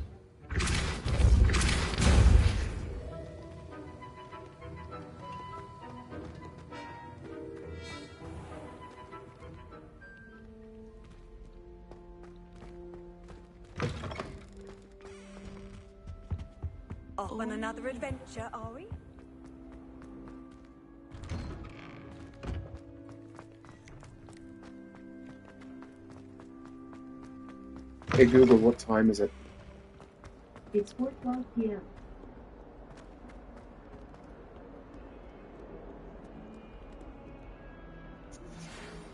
Off on another adventure, are we? Hey Google, what time is it? It's 4:12 p.m.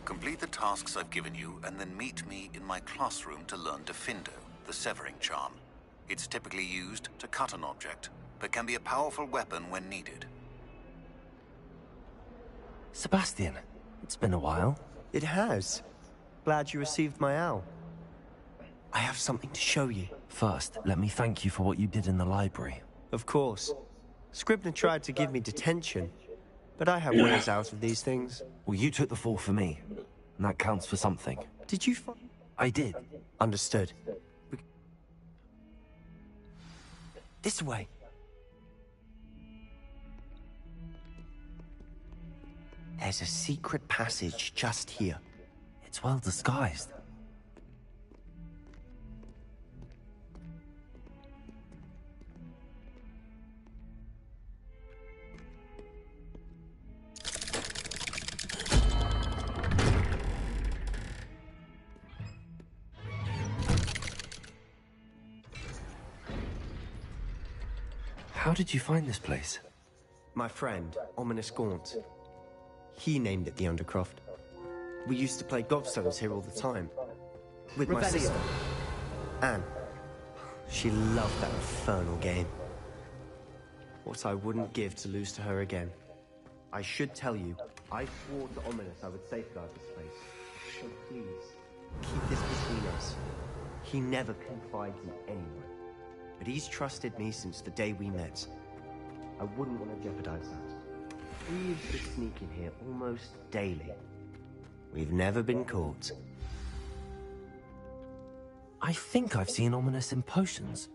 Complete the tasks I've given you, and then meet me in my classroom to learn Defindo, the severing charm. It's typically used to cut an object, but can be a powerful weapon when needed. Sebastian, it's been a while. It has. Glad you received my owl. I have something to show you. First, let me thank you for what you did in the library. Of course. Scribner tried to give me detention, but I have ways out of these things. Well, you took the fall for me, and that counts for something. Did you find... I did. Understood. This way. There's a secret passage just here. It's well disguised. How did you find this place? My friend, Ominous Gaunt. He named it the Undercroft. We used to play gobstones here all the time. With my sister, Anne. She loved that infernal game. What I wouldn't give to lose to her again. I should tell you, I swore to Ominous I would safeguard this place. So please, keep this between us. He never confides in anyone. But he's trusted me since the day we met. I wouldn't want to jeopardize that. We used to sneak in here almost daily. We've never been caught. I think I've seen Ominous in potions.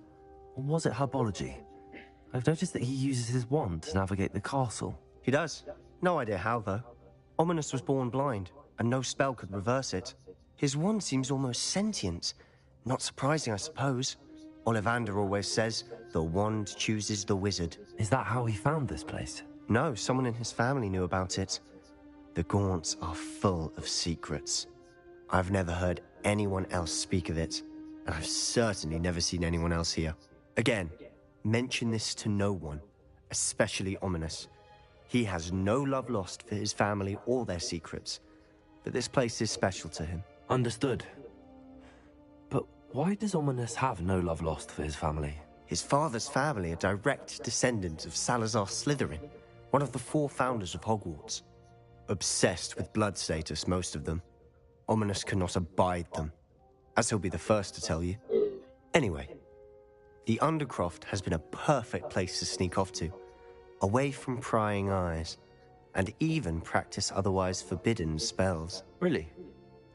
Or was it herbology? I've noticed that he uses his wand to navigate the castle. He does. No idea how, though. Ominous was born blind, and no spell could reverse it. His wand seems almost sentient. Not surprising, I suppose. Ollivander always says, the wand chooses the wizard. Is that how he found this place? No, someone in his family knew about it. The Gaunts are full of secrets. I've never heard anyone else speak of it, and I've certainly never seen anyone else here. Again, mention this to no one, especially Ominous. He has no love lost for his family or their secrets, but this place is special to him. Understood. But why does Ominous have no love lost for his family? His father's family are direct descendants of Salazar Slytherin, one of the 4 founders of Hogwarts. Obsessed with blood status, most of them. Ominous cannot abide them, as he'll be the first to tell you. Anyway, the Undercroft has been a perfect place to sneak off to, away from prying eyes, and even practice otherwise forbidden spells. Really?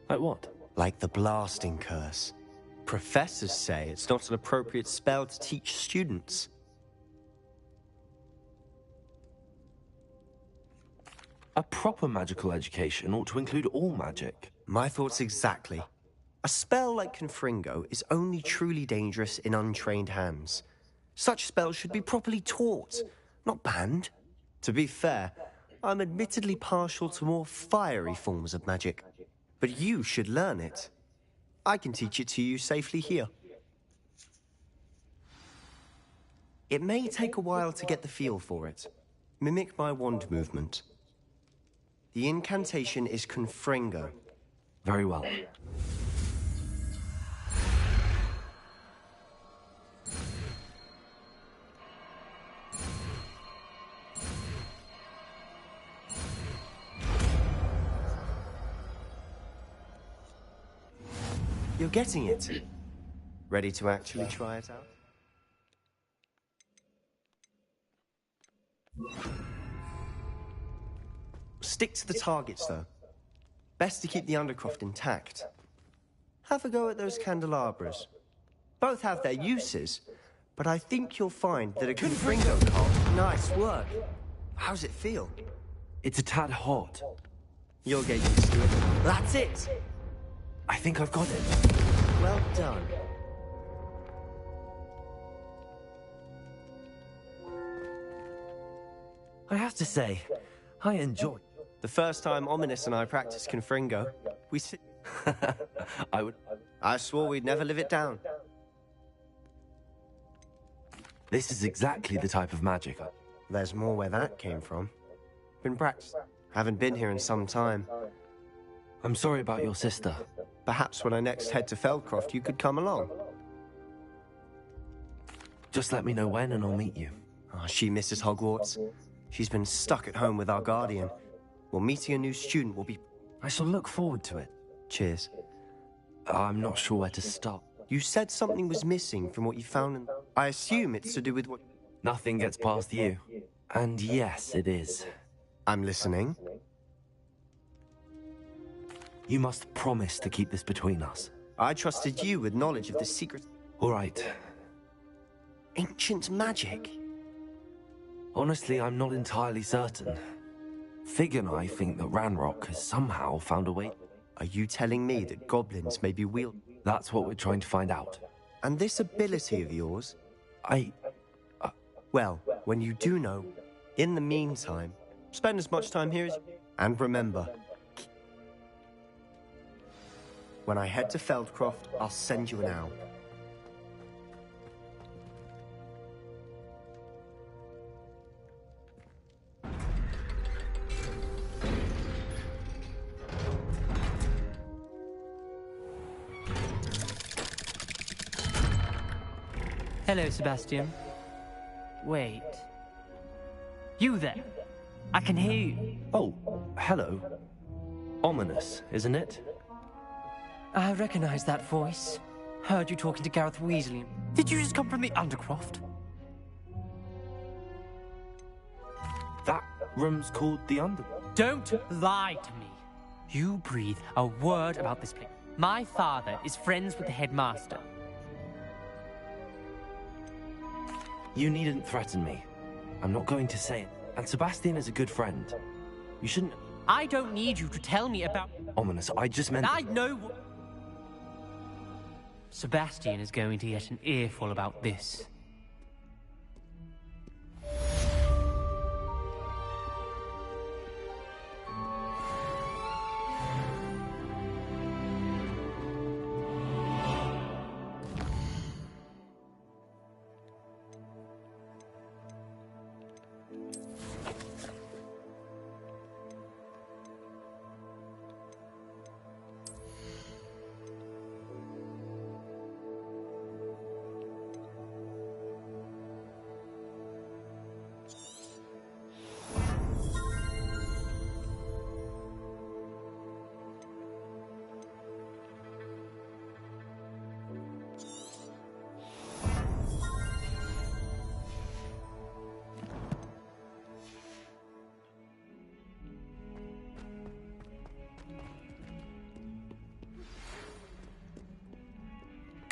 Like what? Like the blasting curse. Professors say it's not an appropriate spell to teach students. A proper magical education ought to include all magic. My thoughts exactly. A spell like Confringo is only truly dangerous in untrained hands. Such spells should be properly taught, not banned. To be fair, I'm admittedly partial to more fiery forms of magic. But you should learn it. I can teach it to you safely here. It may take a while to get the feel for it. Mimic my wand movement. The incantation is Confringo. Very well. You're getting it. Ready to actually try it out? Stick to the targets, though. Best to keep the Undercroft intact. Have a go at those candelabras. Both have their uses, but I think you'll find that a Confringo card... Nice work. How's it feel? It's a tad hot. You'll get used to it. That's it! I think I've got it. Well done. I have to say, I enjoy. The first time Ominous and I practiced Confringo, we I swore we'd never live it down. This is exactly the type of magic. There's more where that came from. Been practicing. Haven't been here in some time. I'm sorry about your sister. Perhaps when I next head to Feldcroft, you could come along. Just let me know when and I'll meet you. Oh, she misses Hogwarts. She's been stuck at home with our guardian. Well, meeting a new student will be... I shall look forward to it. Cheers. I'm not sure where to start. You said something was missing from what you found in... I assume it's to do with what... Nothing gets past you. And yes, it is. I'm listening. You must promise to keep this between us. I trusted you with knowledge of the secret... All right. Ancient magic? Honestly, I'm not entirely certain. Fig and I think that Ranrock has somehow found a way... Are you telling me that goblins may be That's what we're trying to find out. And this ability of yours? Well, when you do know, in the meantime, spend as much time here as... And remember, when I head to Feldcroft, I'll send you an owl. Hello, Sebastian. Wait. You there? I can hear you. Oh, hello. Ominous, isn't it? I recognize that voice. Heard you talking to Gareth Weasley. Did you just come from the Undercroft? That room's called the Under... Don't lie to me. You breathe a word about this place. My father is friends with the headmaster. You needn't threaten me. I'm not going to say it. And Sebastian is a good friend. You shouldn't... I don't need you to tell me about... Ominous, I just meant... I know what... Sebastian is going to get an earful about this.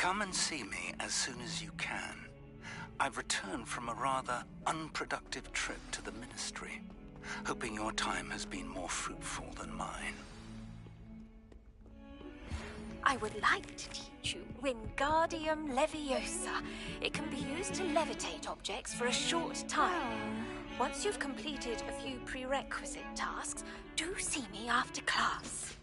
Come and see me as soon as you can. I've returned from a rather unproductive trip to the Ministry, hoping your time has been more fruitful than mine. I would like to teach you Wingardium Leviosa. It can be used to levitate objects for a short time. Once you've completed a few prerequisite tasks, do see me after class.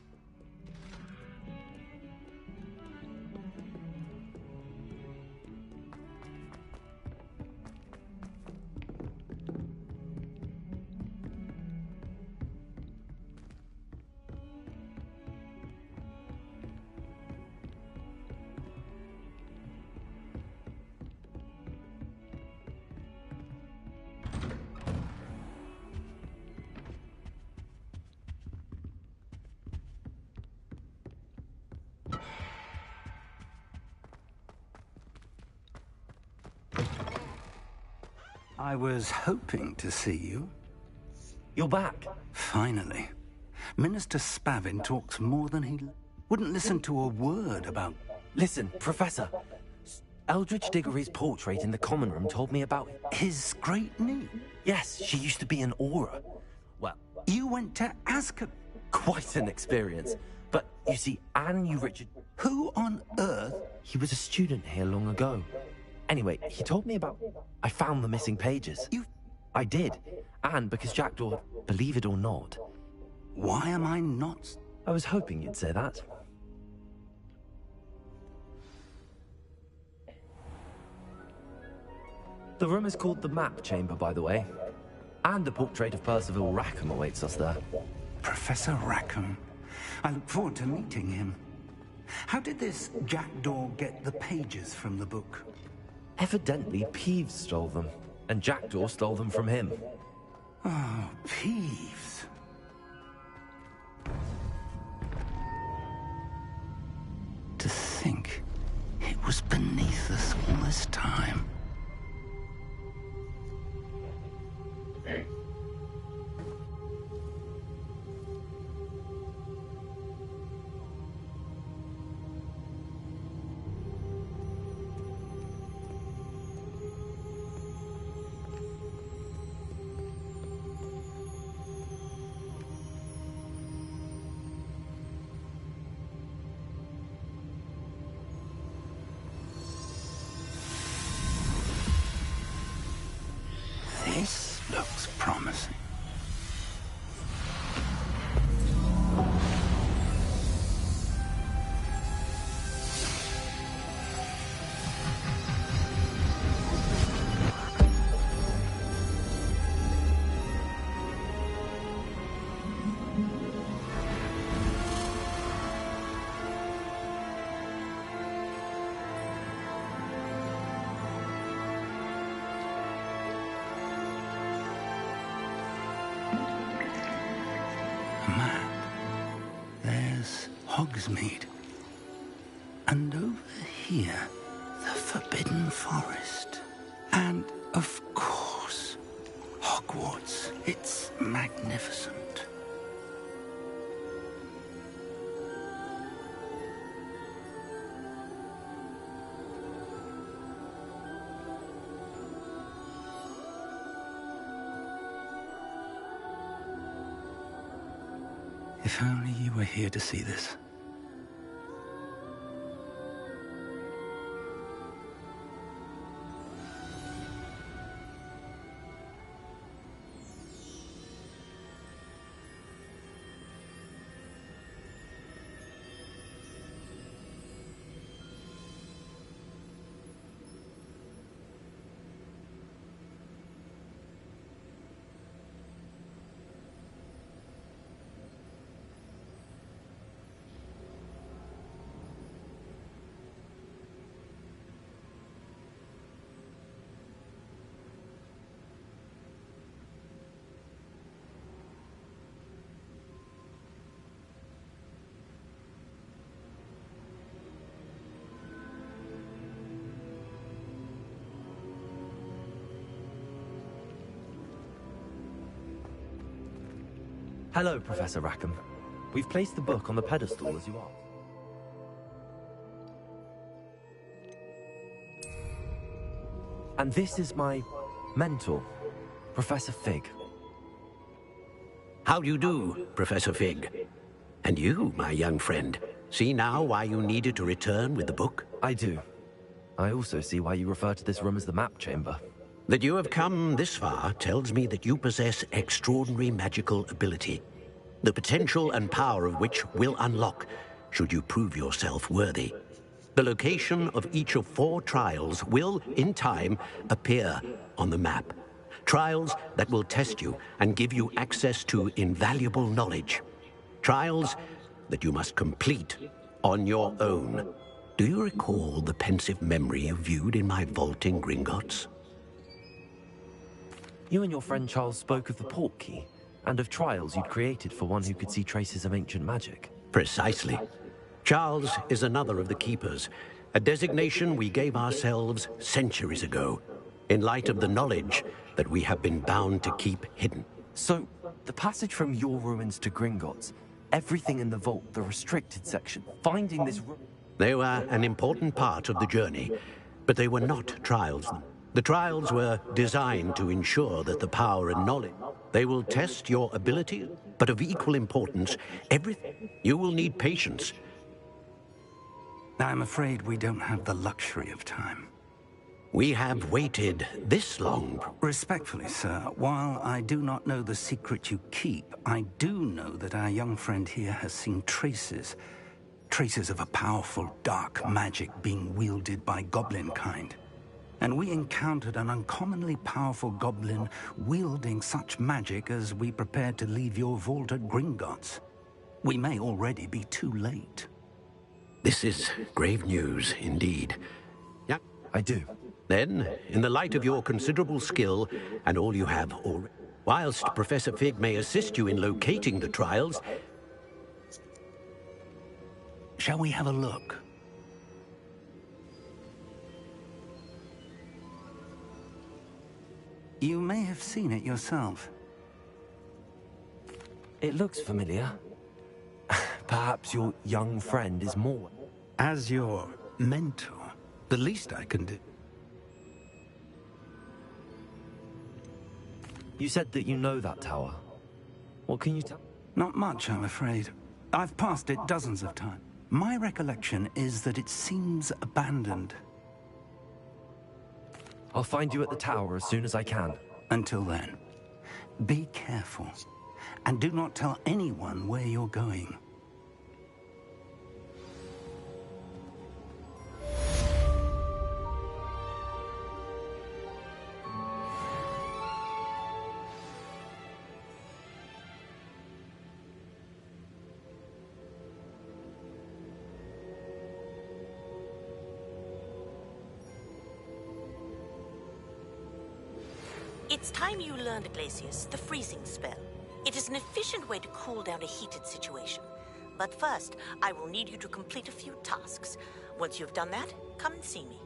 I was hoping to see you. You're back. Finally. Minister Spavin talks more than he... wouldn't listen to a word about... Listen, Professor. Eldridge Diggory's portrait in the common room told me about... His great niece? Yes, she used to be an Aura. Well... You went to Azkaban? Quite an experience. But, you see, Anne knew Richard... Who on earth? He was a student here long ago. Anyway, he told me about... I found the missing pages. I did. And because Jackdaw, believe it or not... Why am I not? I was hoping you'd say that. The room is called the Map Chamber, by the way. And a portrait of Percival Rackham awaits us there. Professor Rackham. I look forward to meeting him. How did this Jackdaw get the pages from the book? Evidently, Peeves stole them, and Jackdaw stole them from him. Oh, Peeves. To think it was beneath us all this time. This looks promising. Hogsmeade. And over here, the Forbidden Forest. And, of course, Hogwarts. It's magnificent. If only you were here to see this. Hello, Professor Rackham. We've placed the book on the pedestal as you asked. And this is my mentor, Professor Fig. How do you do, Professor Fig? And you, my young friend, see now why you needed to return with the book? I do. I also see why you refer to this room as the map chamber. That you have come this far tells me that you possess extraordinary magical ability, the potential and power of which will unlock should you prove yourself worthy. The location of each of 4 trials will, in time, appear on the map. Trials that will test you and give you access to invaluable knowledge. Trials that you must complete on your own. Do you recall the pensive memory you viewed in my vault in Gringotts? You and your friend Charles spoke of the port key, and of trials you'd created for one who could see traces of ancient magic. Precisely. Charles is another of the Keepers, a designation we gave ourselves centuries ago, in light of the knowledge that we have been bound to keep hidden. So, the passage from your ruins to Gringotts, everything in the vault, the restricted section, finding this room... They were an important part of the journey, but they were not trials. The trials were designed to ensure that the power and knowledge... They will test your ability, but of equal importance, everything... You will need patience. I'm afraid we don't have the luxury of time. We have waited this long. Respectfully, sir, while I do not know the secret you keep, I do know that our young friend here has seen traces of a powerful dark magic being wielded by goblin kind. And we encountered an uncommonly powerful goblin wielding such magic as we prepared to leave your vault at Gringotts. We may already be too late. This is grave news, indeed. Yeah, I do. Then, in the light of your considerable skill and all you have already, whilst Professor Fig may assist you in locating the trials, shall we have a look? You may have seen it yourself. It looks familiar. Perhaps your young friend is more... As your mentor, the least I can do... You said that you know that tower. What can you tell? Not much, I'm afraid. I've passed it dozens of times. My recollection is that it seems abandoned. I'll find you at the tower as soon as I can. Until then, be careful. And do not tell anyone where you're going. It's time you learned, Glacius, the freezing spell. It is an efficient way to cool down a heated situation. But first, I will need you to complete a few tasks. Once you've done that, come and see me.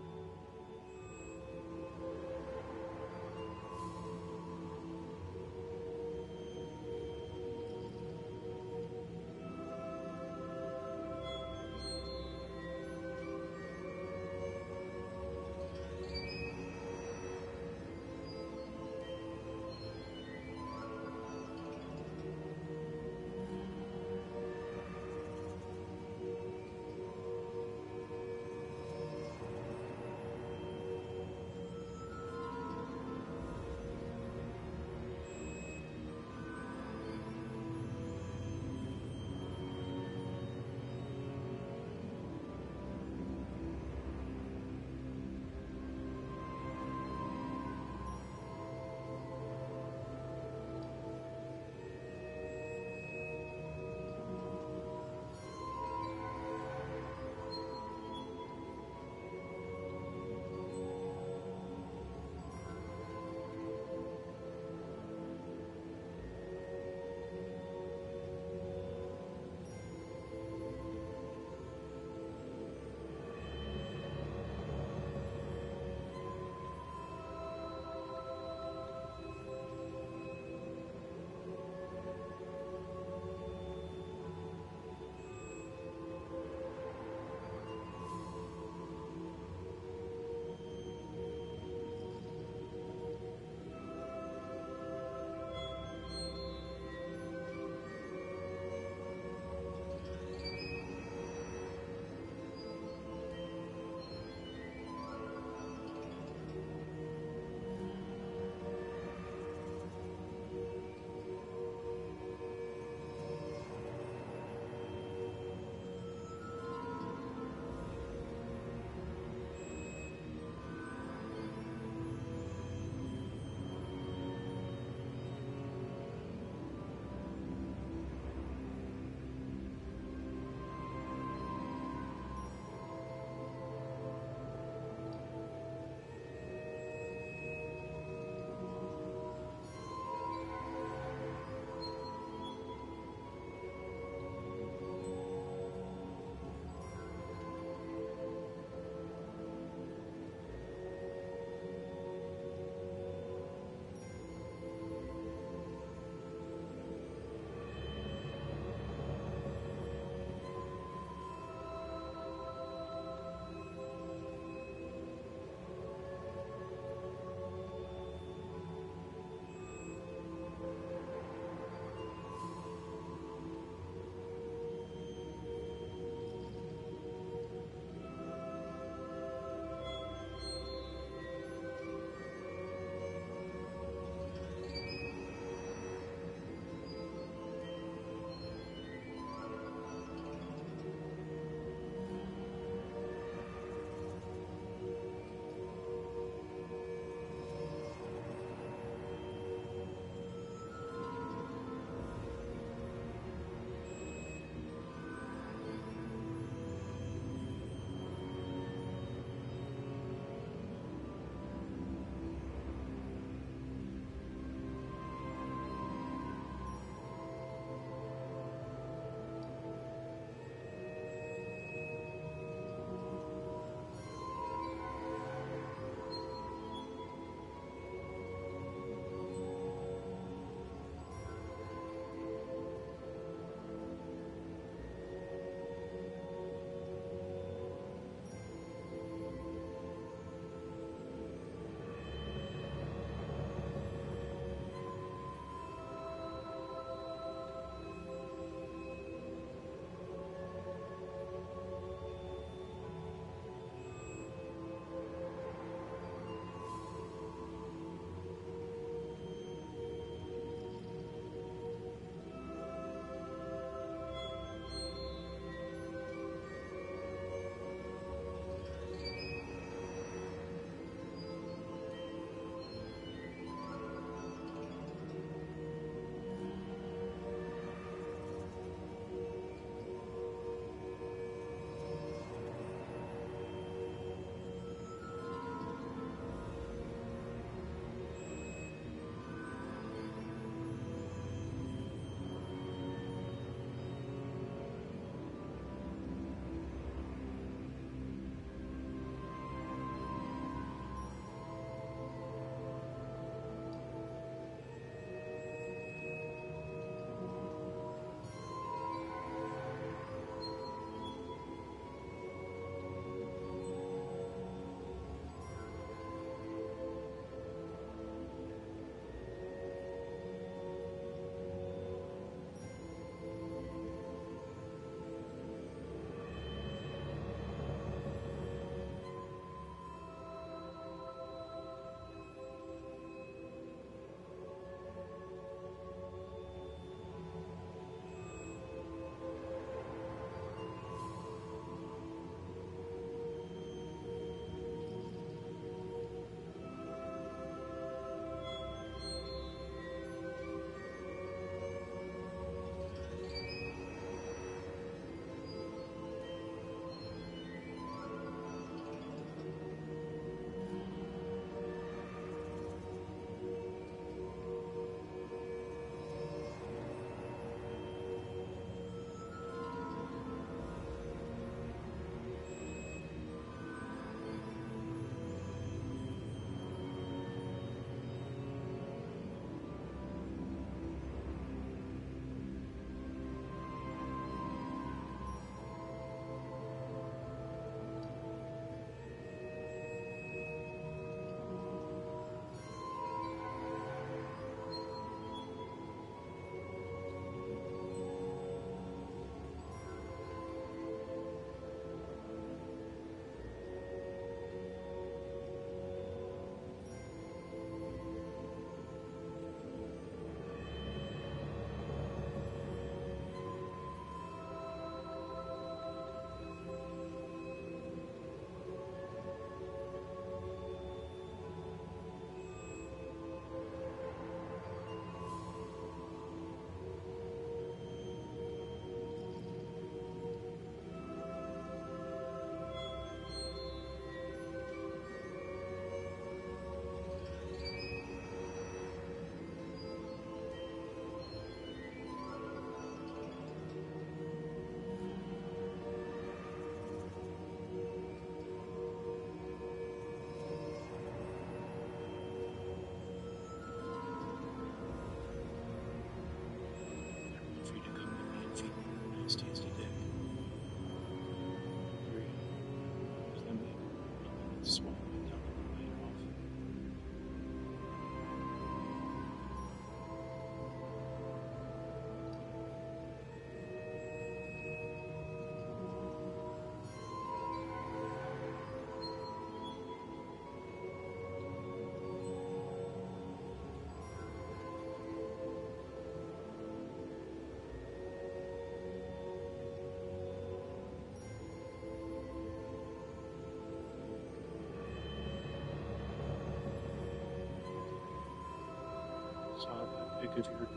A good herb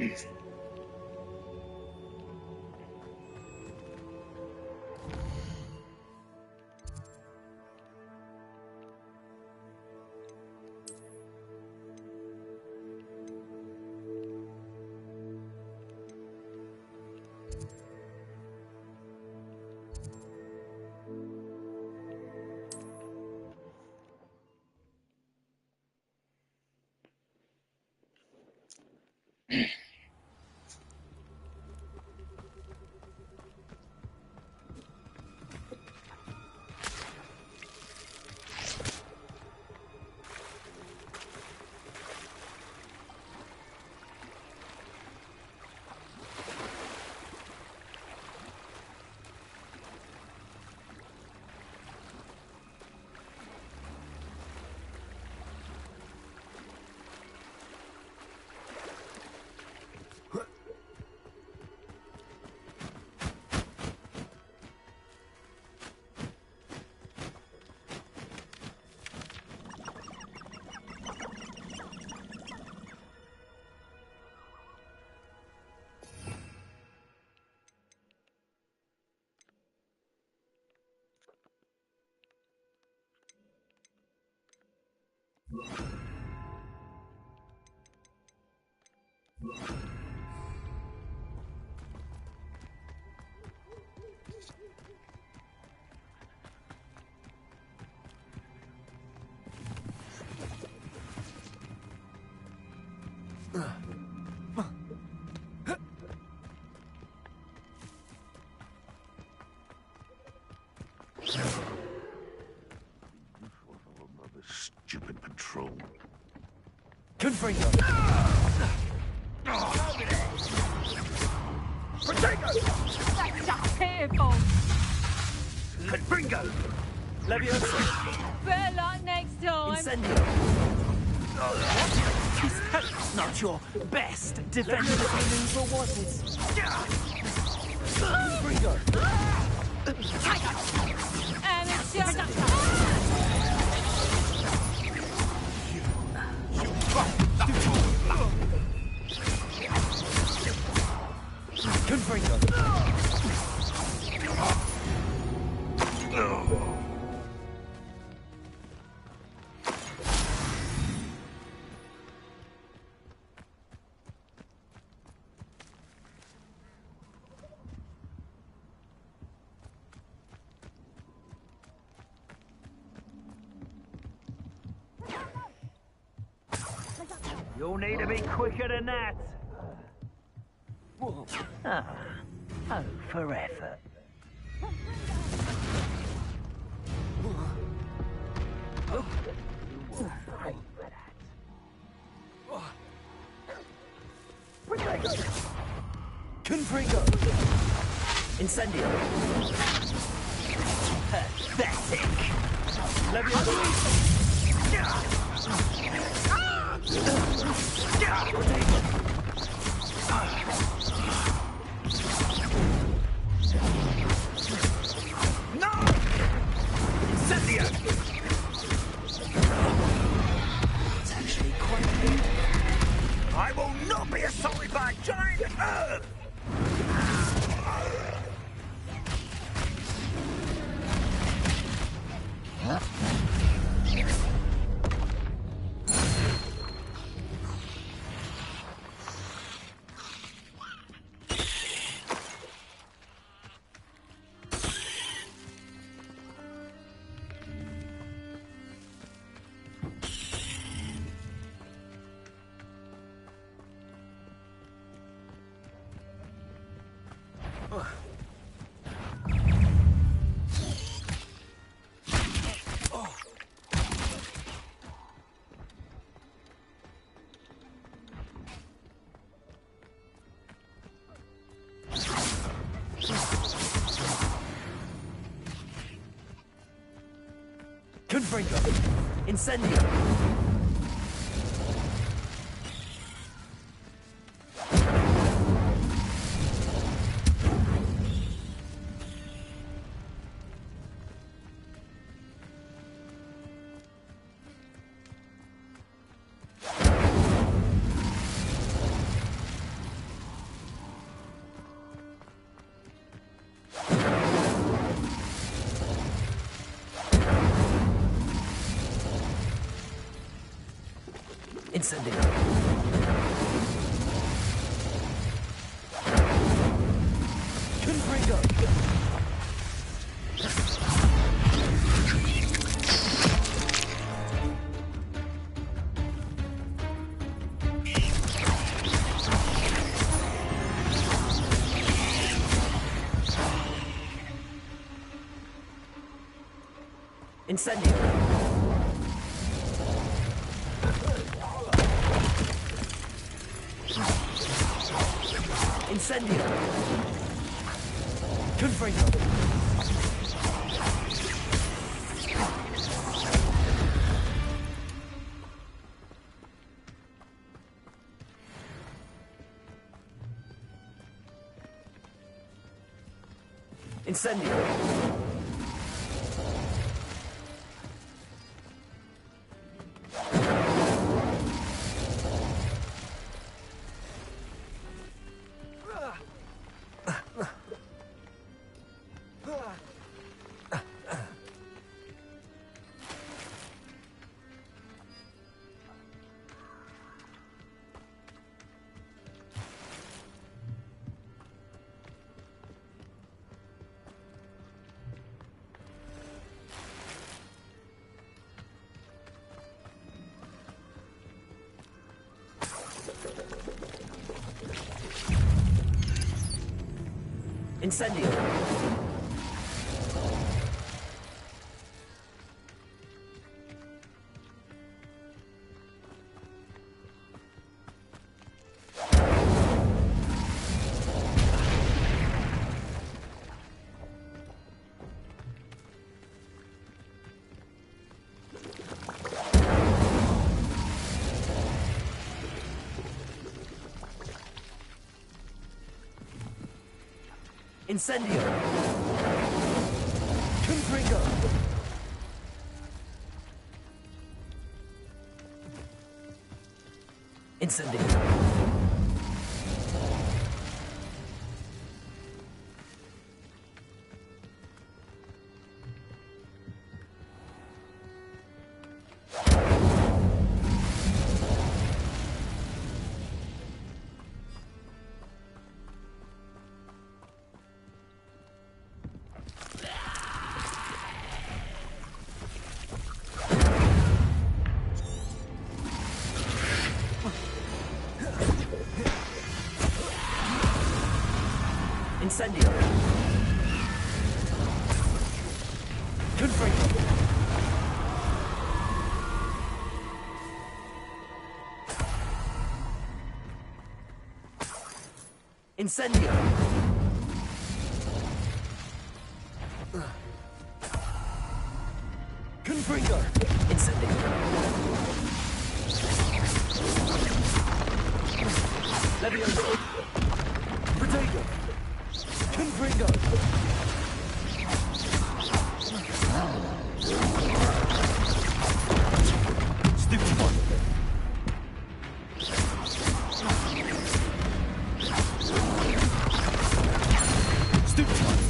tasty. Stupid patrol. Confringo! Protego! That's just pitiful. Confringo! Leviosa! Better luck next time. Incendio! Is that not your best defense mechanism, or was it? Confringo! And it's just... Confringo! You'll need to be quicker than that. Ah, oh, for effort. Confringo! Incendio! Pathetic! Leviosa! No! Incendio! It's actually quite big. I will not be assaulted by a giant herb! Confringo! Incendio! Incendio! Confringo! Incendio! Incendio! Confringo! Incendio! Incendio! Incendio! Confringo! Incendio! Incendio! Confringo! Incendio! Confringo! Incendio! Leviosa! Protego! Confringo! Stupid one! Stupid one!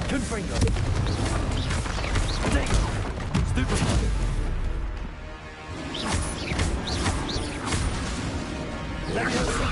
Confringo! Protego! Stupid one! Leviosa!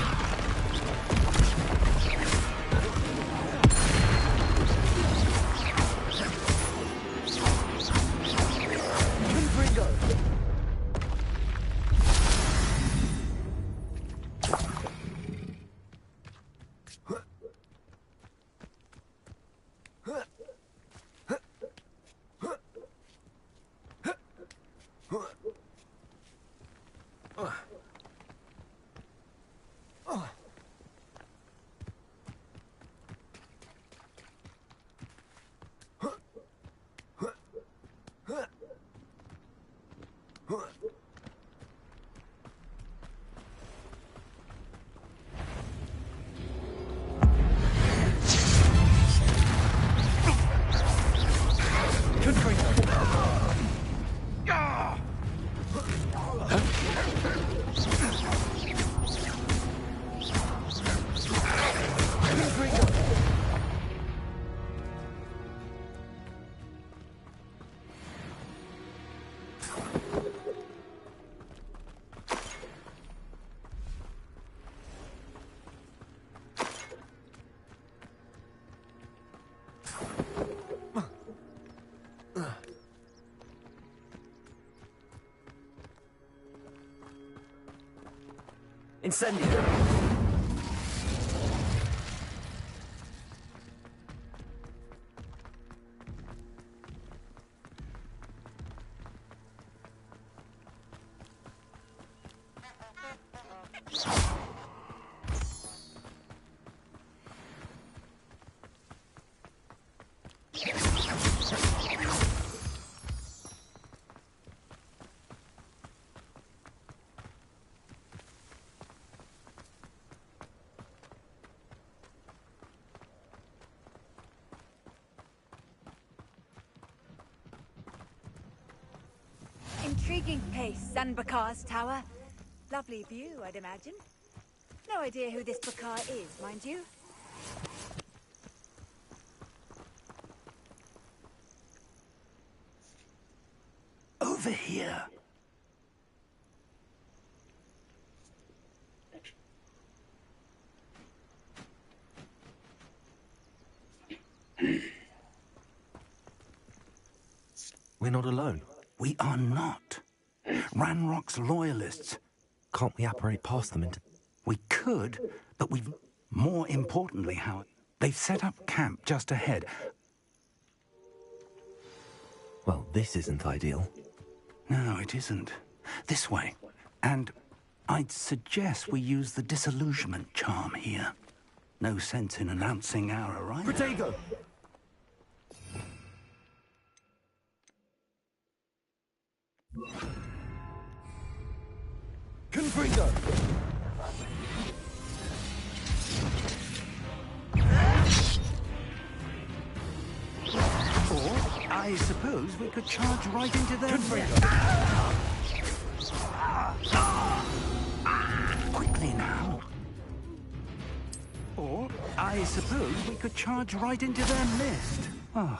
Incendio! Intriguing place, Sanbakar's tower. Lovely view, I'd imagine. No idea who this Bakar is, mind you. Over here. We're not alone. We are not. Ranrock's loyalists. Can't we apparate past them into... We could, But more importantly, Howard, they've set up camp just ahead. Well, this isn't ideal. No, it isn't. This way. And I'd suggest we use the disillusionment charm here. No sense in announcing our arrival. Protego! Confringo! Or, I suppose we could charge right into their... Quickly now. Or, I suppose we could charge right into their mist. Oh.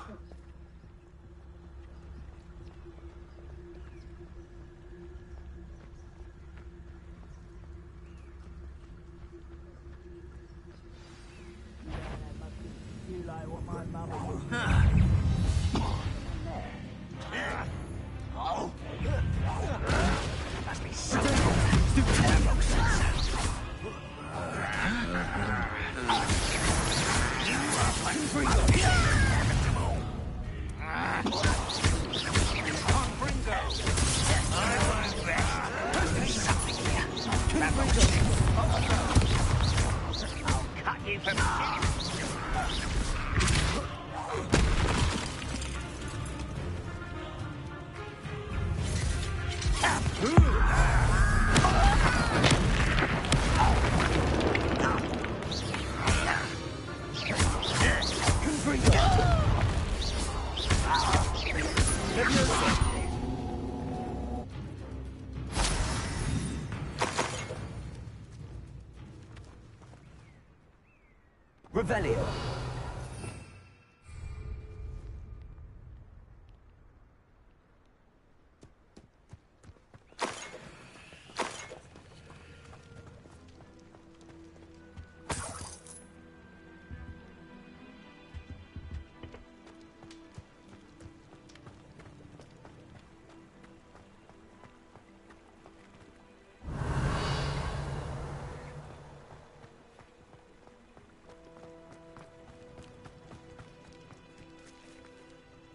Revelio.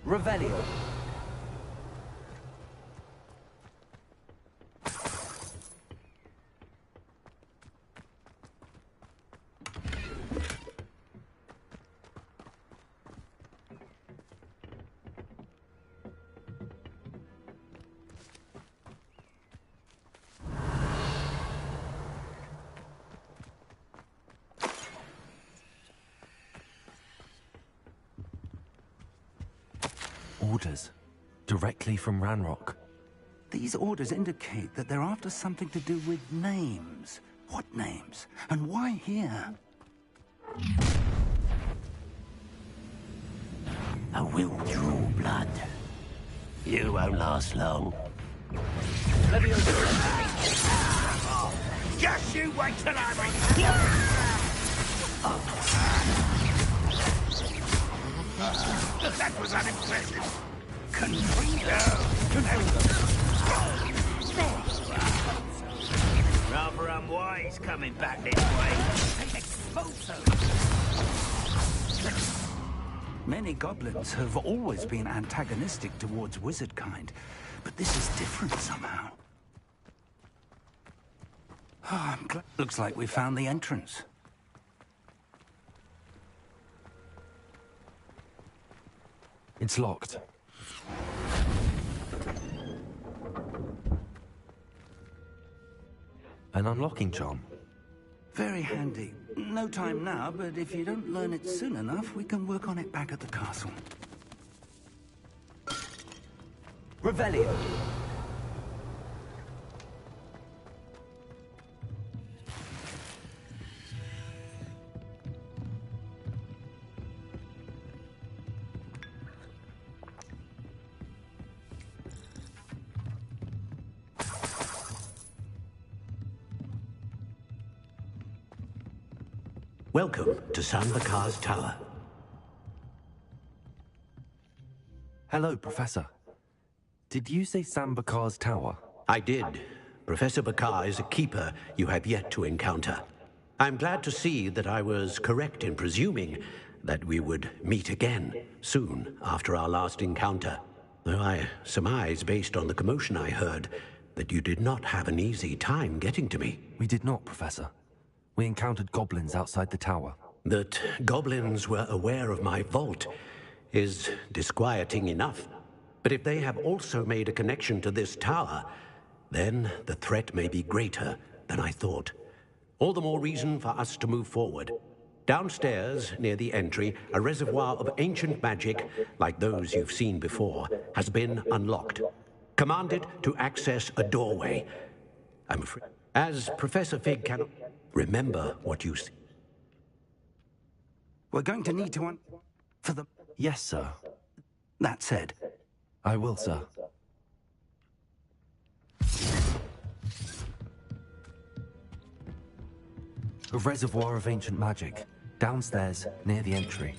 Revelio. Orders. Directly from Ranrock. These orders indicate that they're after something to do with names. What names? And why here? A will draw blood. You won't last long. Just you wait till I'm in. That was unimpressive. Rather unwise coming back this way. Many goblins have always been antagonistic towards wizard kind, but this is different somehow. Oh, looks like we found the entrance. It's locked. An unlocking charm. Very handy. No time now, but if you don't learn it soon enough, we can work on it back at the castle. Revelio. Welcome to San Bakar's Tower. Hello, Professor. Did you say San Bakar's Tower? I did. Professor Bakar is a keeper you have yet to encounter. I'm glad to see that I was correct in presuming that we would meet again soon after our last encounter. Though I surmise, based on the commotion I heard, that you did not have an easy time getting to me. We did not, Professor. We encountered goblins outside the tower. That goblins were aware of my vault is disquieting enough. But if they have also made a connection to this tower, then the threat may be greater than I thought. All the more reason for us to move forward. Downstairs, near the entry, a reservoir of ancient magic, like those you've seen before, has been unlocked. Commanded to access a doorway. I'm afraid, as Professor Fig cannot remember what you see. We're going to need to for the... Yes, sir. That said. I will, sir. A reservoir of ancient magic, downstairs, near the entry.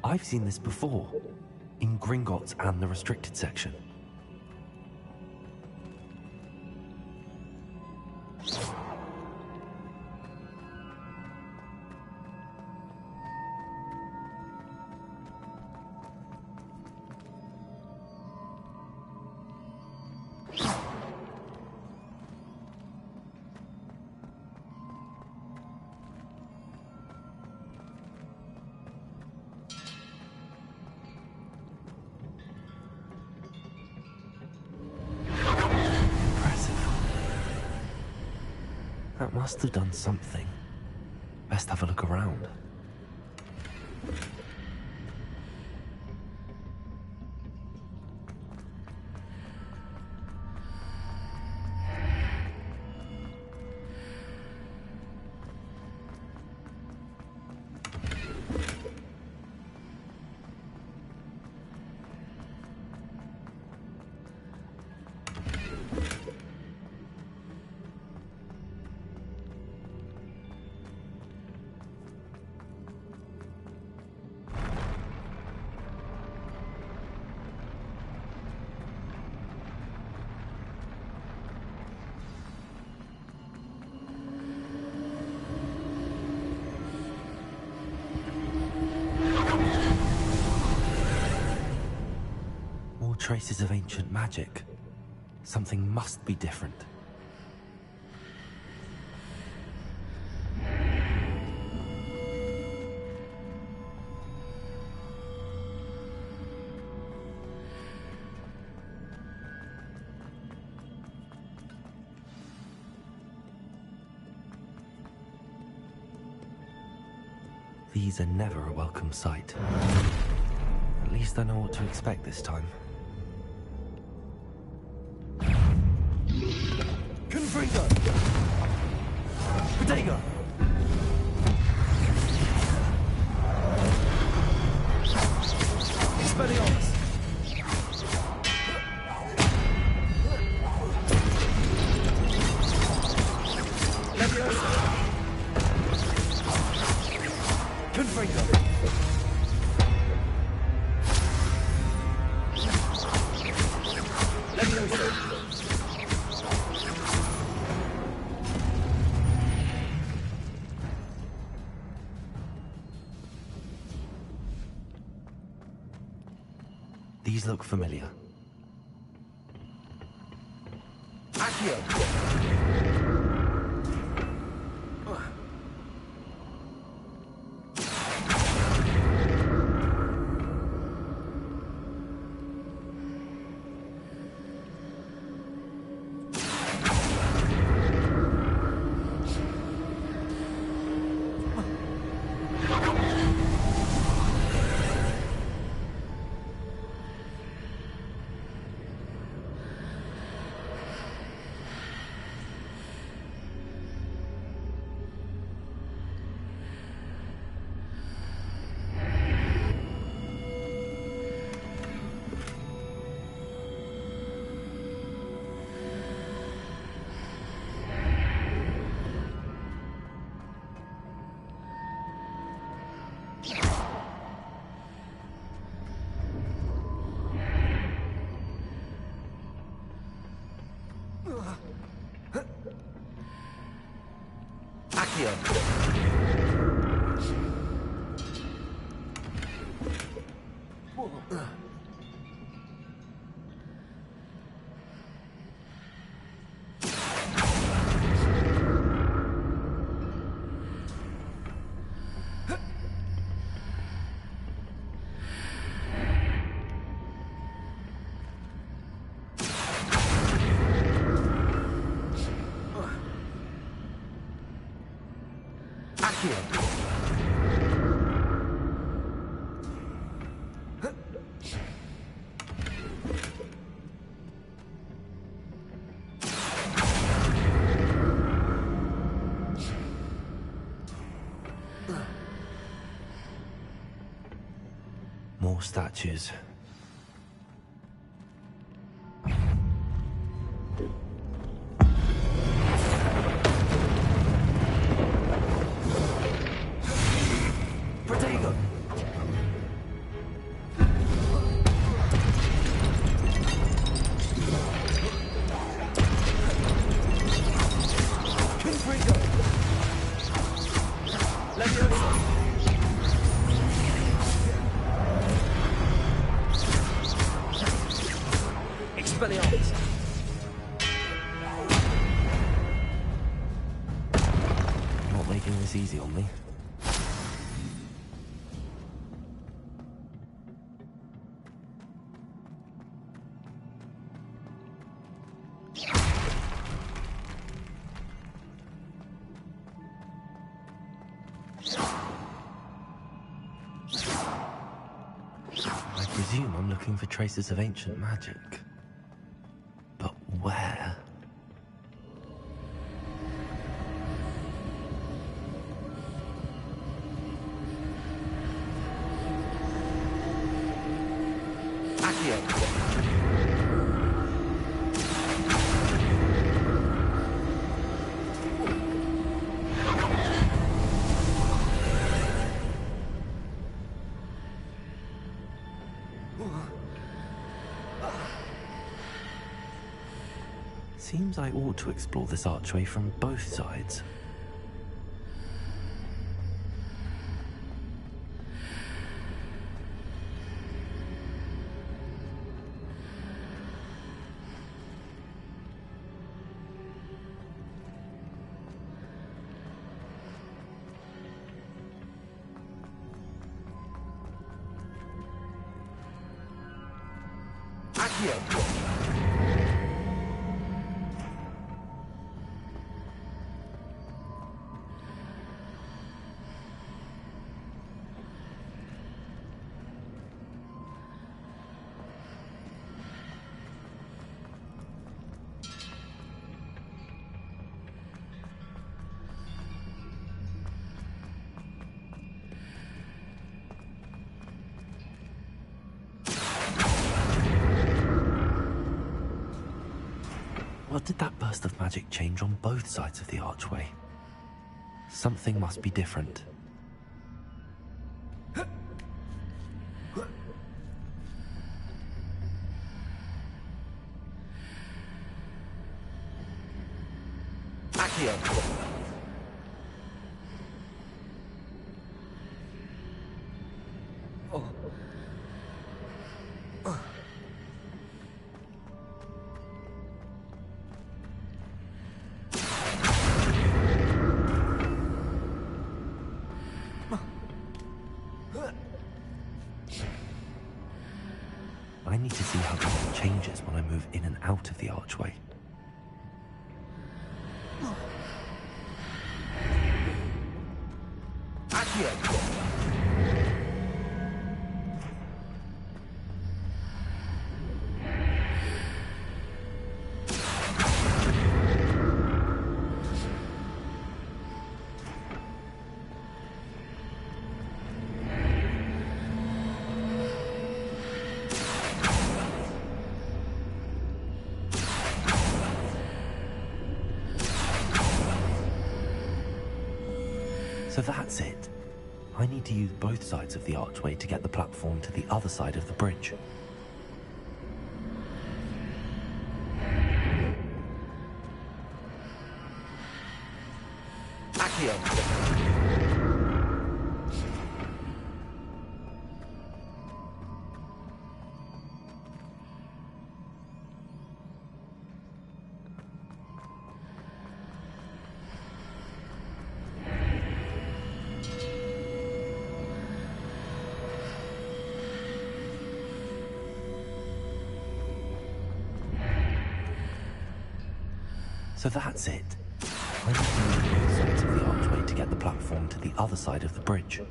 I've seen this before, in Gringotts and the restricted section. That must have done something. Best have a look around. Traces of ancient magic. Something must be different. These are never a welcome sight. At least I know what to expect this time. Confringo! Bodega! Expelliarmus! Leviosa! Confringo! Leviosa! These look familiar. Accio! More statues. Protego! Expelliarmus! Not making this easy on me. I presume I'm looking for traces of ancient magic. But where? Seems I ought to explore this archway from both sides. What did that burst of magic change on both sides of the archway? Something must be different. I need to see how this changes when I move in and out of the archway. So that's it. I need to use both sides of the archway to get the platform to the other side of the bridge. So that's it. I need to use both sides of the archway to get the platform to the other side of the bridge.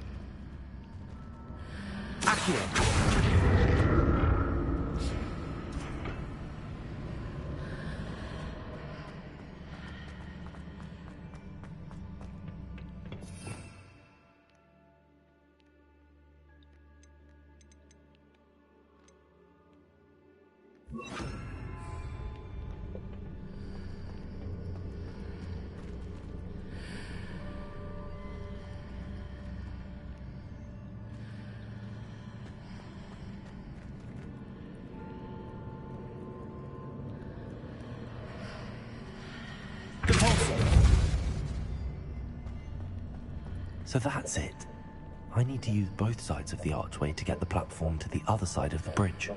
So that's it. I need to use both sides of the archway to get the platform to the other side of the bridge.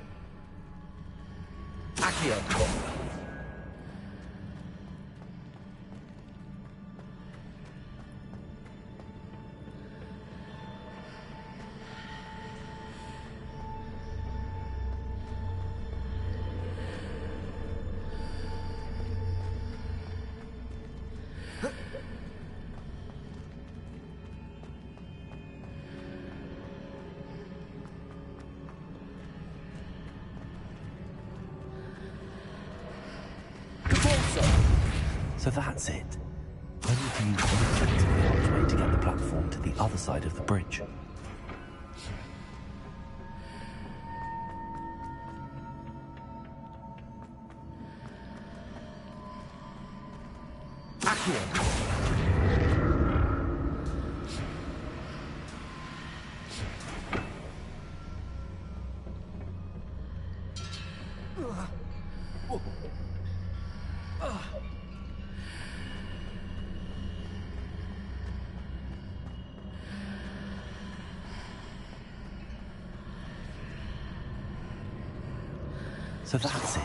So that's it. I need to use both sides of the archway to get the platform to the other side of the bridge. So that's it.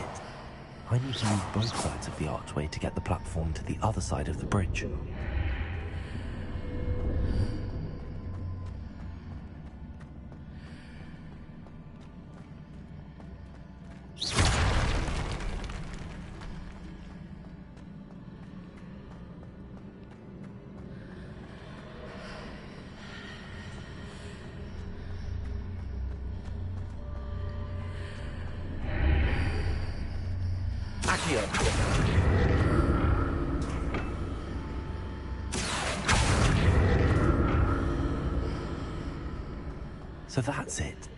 I need to use both sides of the archway to get the platform to the other side of the bridge. So that's it.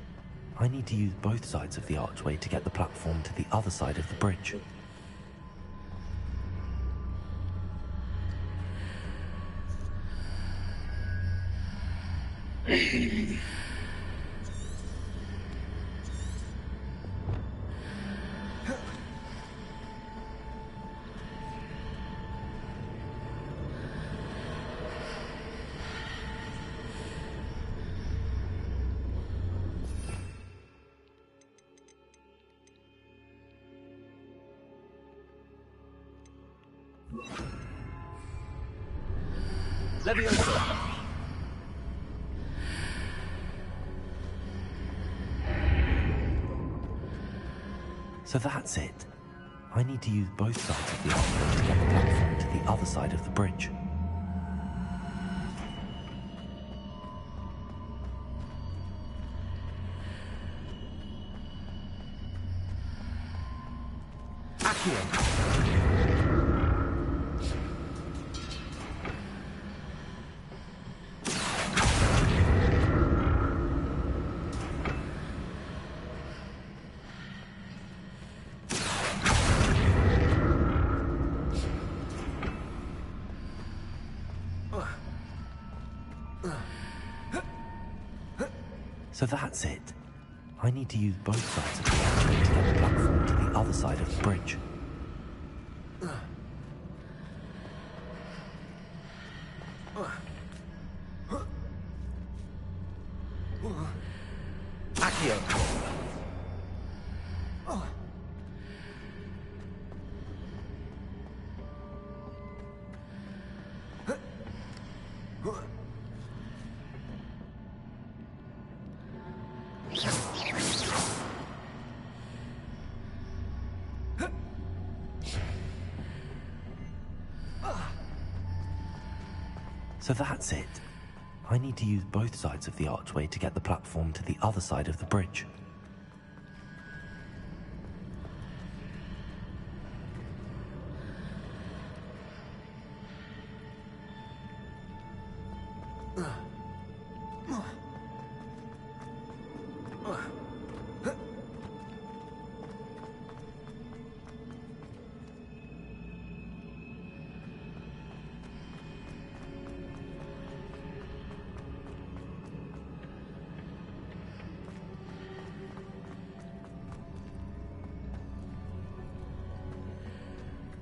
I need to use both sides of the archway to get the platform to the other side of the bridge. Leviosa! So that's it. I need to use both sides of the archway to get the platform to the other side of the bridge. So that's it. I need to use both sides of the archway to get the platform to the other side of the bridge. Accio! So that's it. I need to use both sides of the archway to get the platform to the other side of the bridge.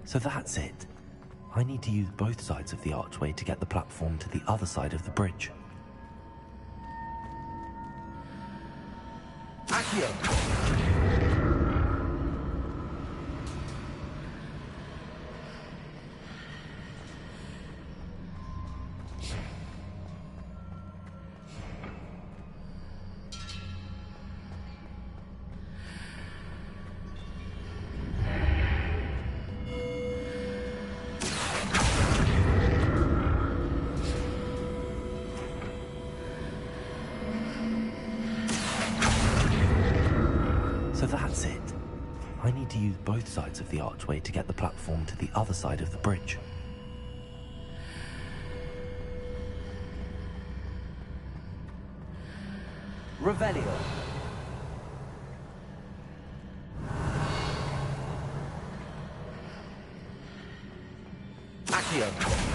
So that's it. I need to use both sides of the archway to get the platform to the other side of the bridge. Accio! So that's it. I need to use both sides of the archway to get the platform to the other side of the bridge. Revelio. Accio.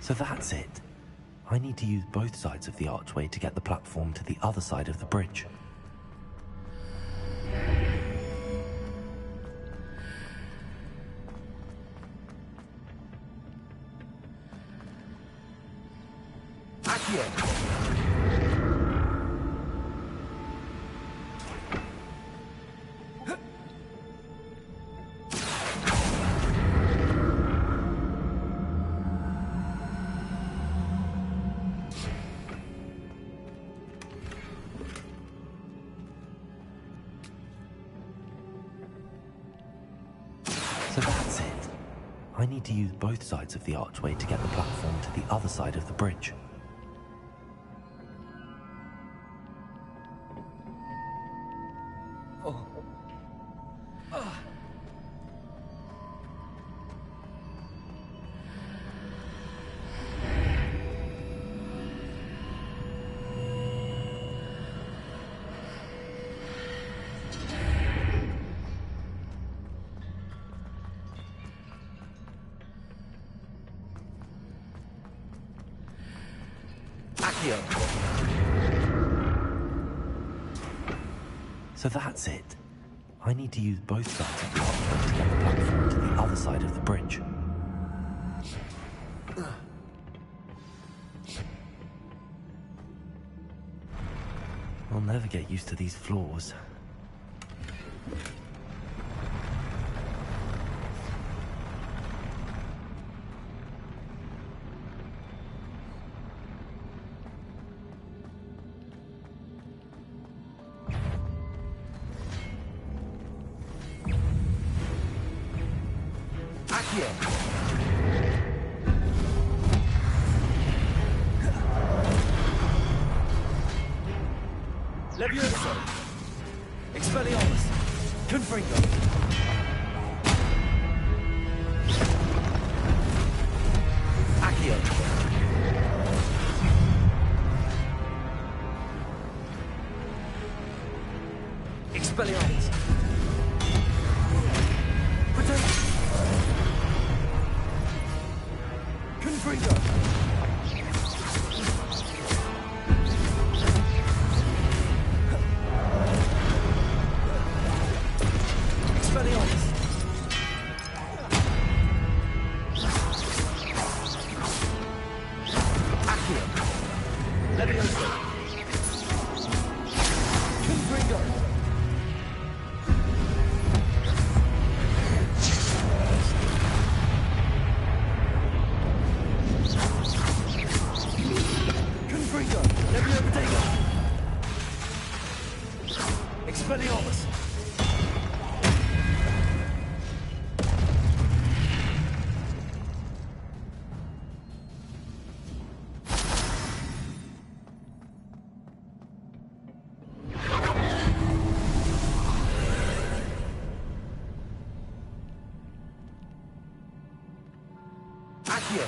So that's it. I need to use both sides of the archway to get the platform to the other side of the bridge. Accio! So that's it. I need to use both sides of the archway to get the platform to the other side of the bridge. So that's it. I need to use both sides of the archway to get the platform to the other side of the bridge. I'll never get used to these floors. Levioso! Expelliarmus! Confringo! Accio! Expelliarmus! Protect! Expelliarmus! Accio! Leviosa! Confringo! Confringo! Leviosa! Expelliarmus! Accio!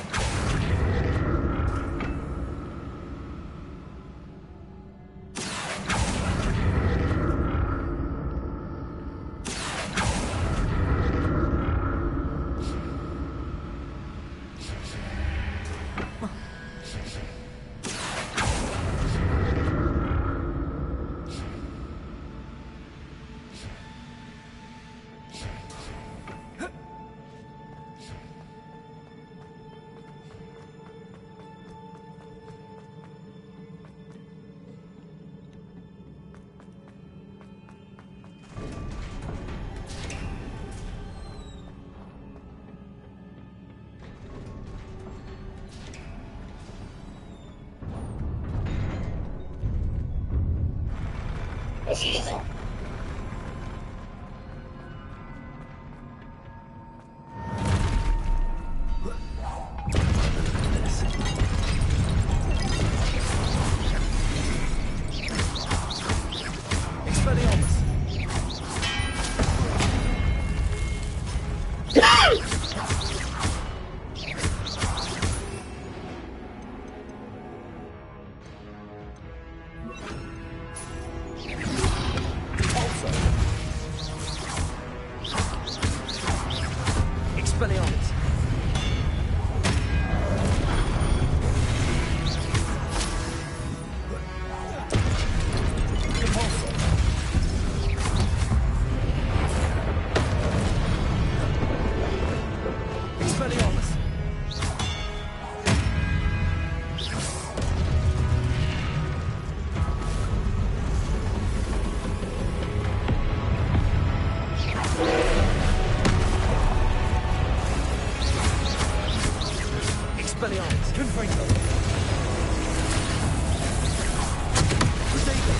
Expelliarmus! Expelliarmus! Expelliarmus! Confringo! Protego!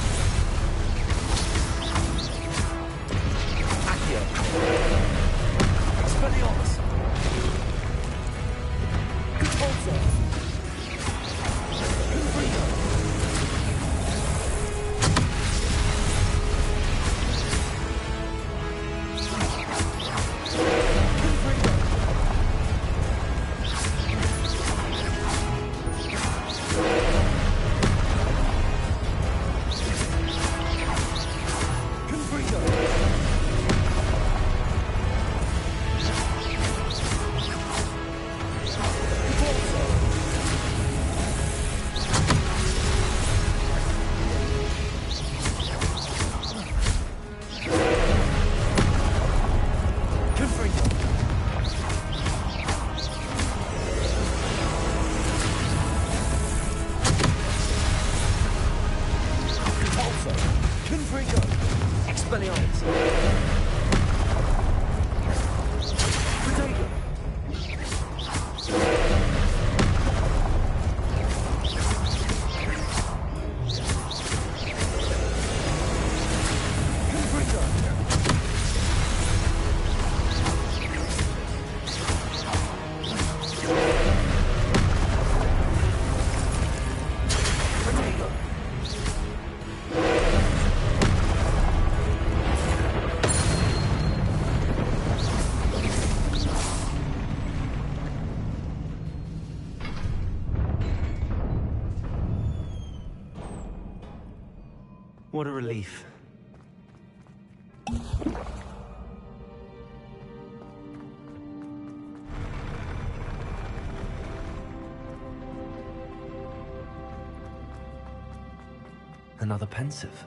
Accio! Expelliarmus! Compulso! Confringo! Confringo! Expelliarmus! Protego! Confringo! Protego! What a relief. Another pensive.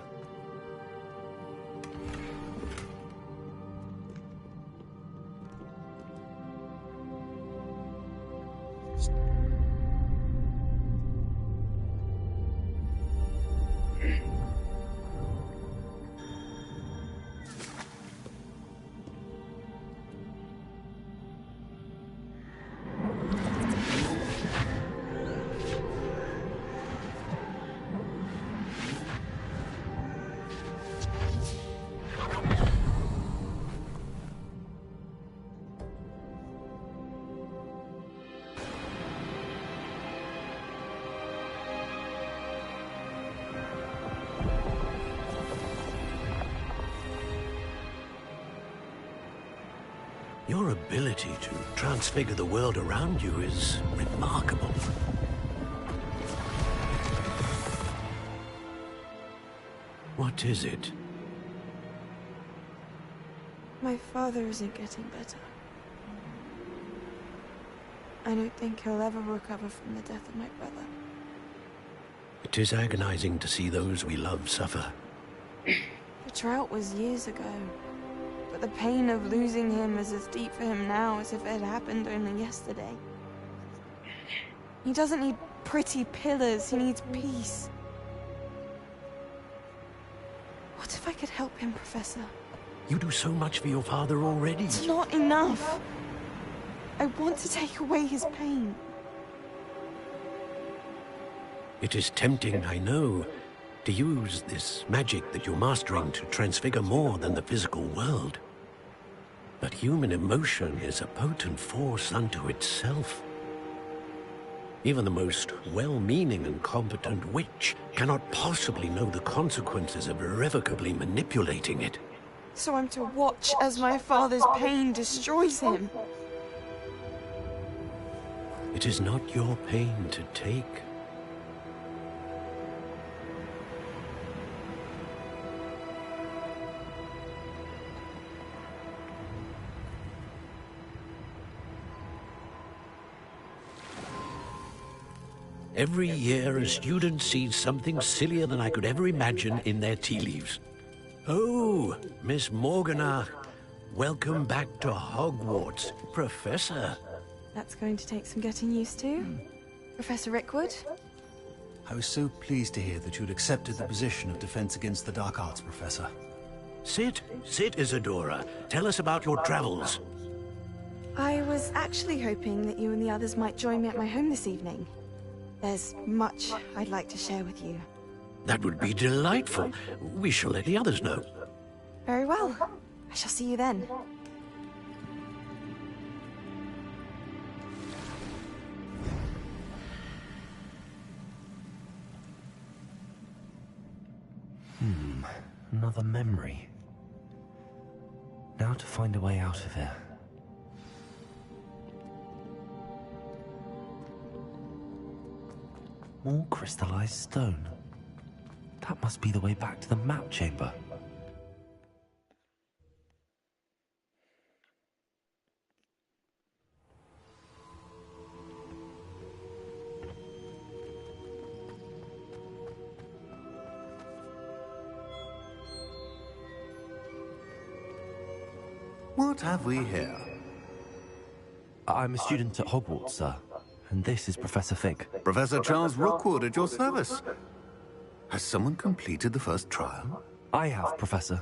Your ability to transfigure the world around you is remarkable. What is it? My father isn't getting better. I don't think he'll ever recover from the death of my brother. It is agonizing to see those we love suffer. The drought was years ago. But the pain of losing him is as deep for him now as if it had happened only yesterday. He doesn't need pretty pillars, he needs peace. What if I could help him, Professor? You do so much for your father already. It's not enough. I want to take away his pain. It is tempting, I know, to use this magic that you're mastering to transfigure more than the physical world. But human emotion is a potent force unto itself. Even the most well-meaning and competent witch cannot possibly know the consequences of irrevocably manipulating it. So I'm to watch as my father's pain destroys him. It is not your pain to take. Every year, a student sees something sillier than I could ever imagine in their tea leaves. Oh, Miss Morgana, welcome back to Hogwarts, Professor. That's going to take some getting used to. Professor Rickwood? I was so pleased to hear that you'd accepted the position of Defense Against the Dark Arts, Professor. Sit, Isadora. Tell us about your travels. I was actually hoping that you and the others might join me at my home this evening. There's much I'd like to share with you. That would be delightful. We shall let the others know. Very well. I shall see you then. Another memory. Now to find a way out of here. More crystallized stone. That must be the way back to the map chamber. What have we here? I'm a student at Hogwarts, sir. And this is Professor Fig. Professor Charles Rookwood at your service. Has someone completed the first trial? I have, Professor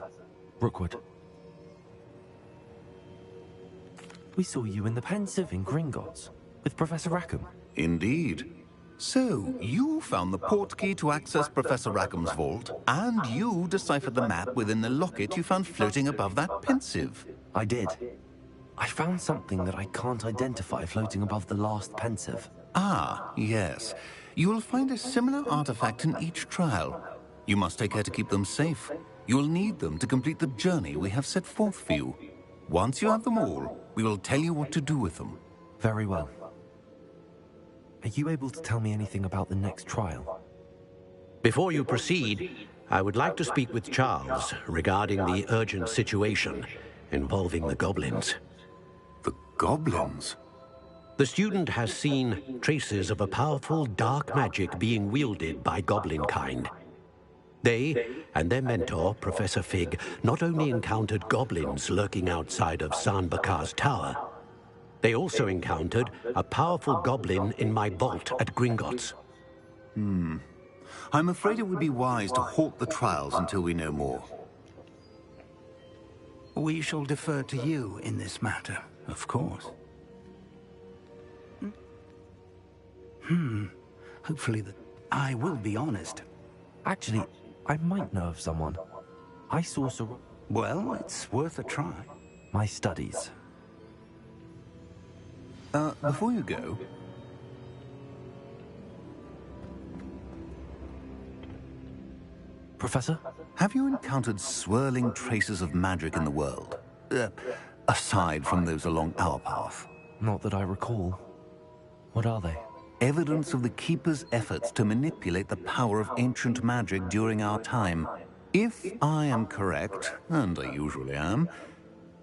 Rookwood. We saw you in the Pensive in Gringotts with Professor Rackham. Indeed. So, you found the portkey to access Professor Rackham's vault, and you deciphered the map within the locket you found floating above that Pensive. I did. I found something that I can't identify floating above the last Pensive. Ah, yes. You will find a similar artifact in each trial. You must take care to keep them safe. You will need them to complete the journey we have set forth for you. Once you have them all, we will tell you what to do with them. Very well. Are you able to tell me anything about the next trial? Before you proceed, I would like to speak with Charles regarding the urgent situation involving the goblins. The goblins? The student has seen traces of a powerful dark magic being wielded by goblin kind. They and their mentor, Professor Fig, not only encountered goblins lurking outside of San Bakar's tower, They also encountered a powerful goblin in my vault at Gringotts. I'm afraid it would be wise to halt the trials until we know more. We shall defer to you in this matter, of course. Hopefully I will be honest. Actually, I might know of someone. I saw Well, it's worth a try. My studies. Before you go... Professor? Have you encountered swirling traces of magic in the world? Aside from those along our path? Not that I recall. What are they? Evidence of the Keeper's efforts to manipulate the power of ancient magic during our time. If I am correct, and I usually am,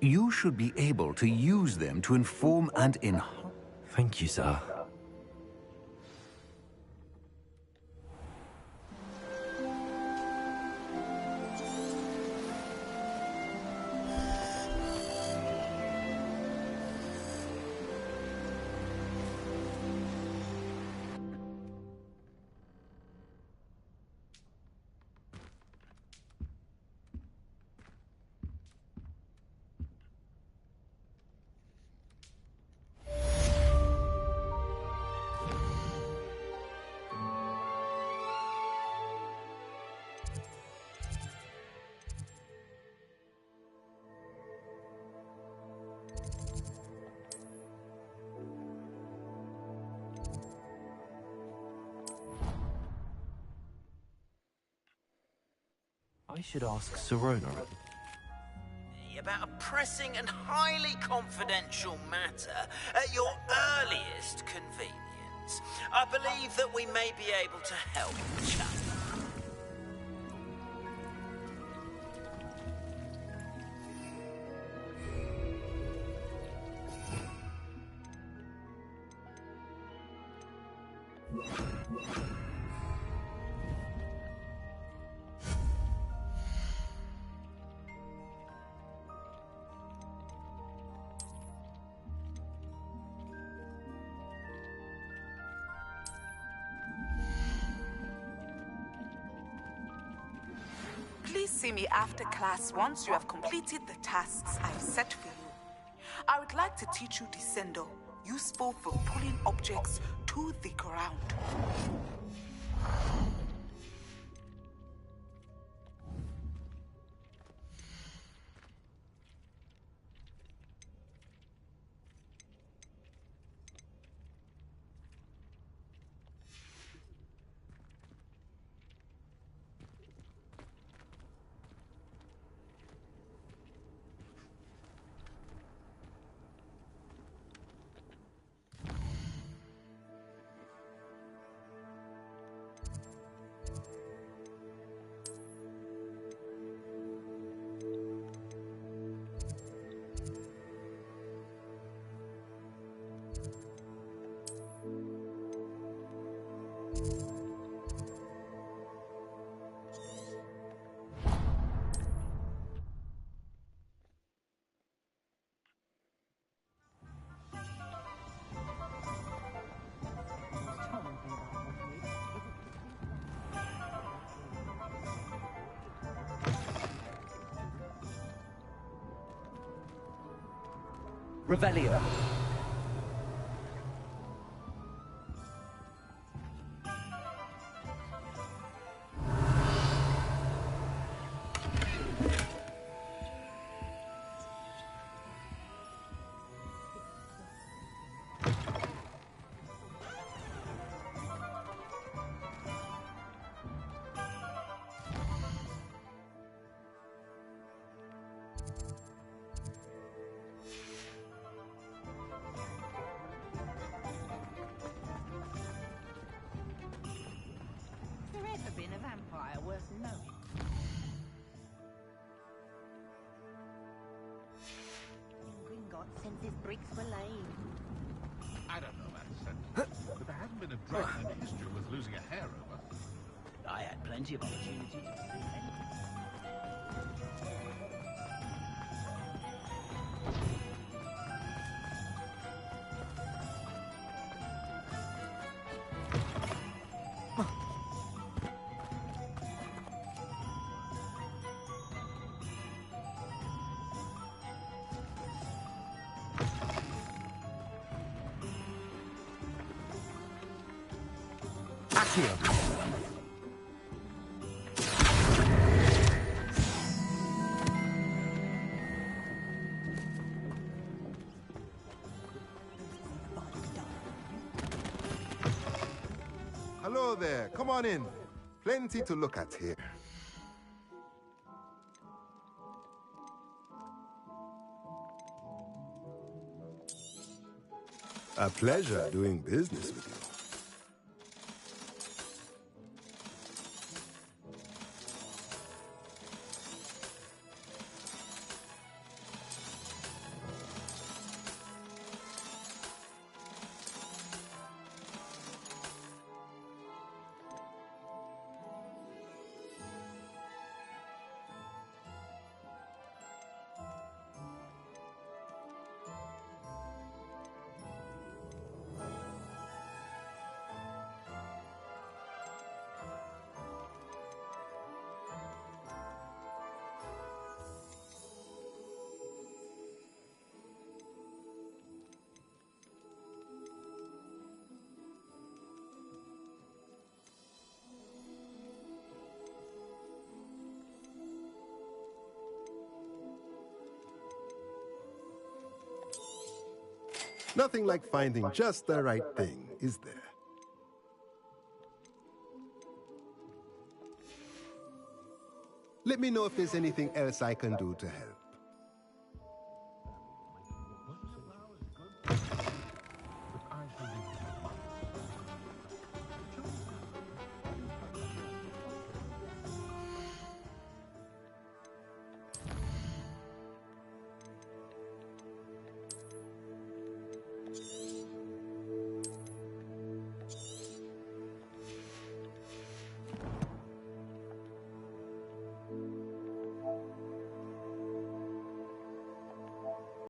you should be able to use them to inform and enhance. Thank you, sir. I should ask Sirona. About a pressing and highly confidential matter at your earliest convenience. I believe that we may be able to help each other. Please see me after class once you have completed the tasks I've set for you. I would like to teach you Descendo, useful for pulling objects to the ground. Revelio. Been a vampire worth knowing. Gringotts since his bricks were laid. I don't know about sense, but there hasn't been a dragon in history worth losing a hair over. I had plenty of opportunity to see it. here. Hello there. Come on in. Plenty to look at here. A pleasure doing business with you. Nothing like finding just the right thing, is there? Let me know if there's anything else I can do to help.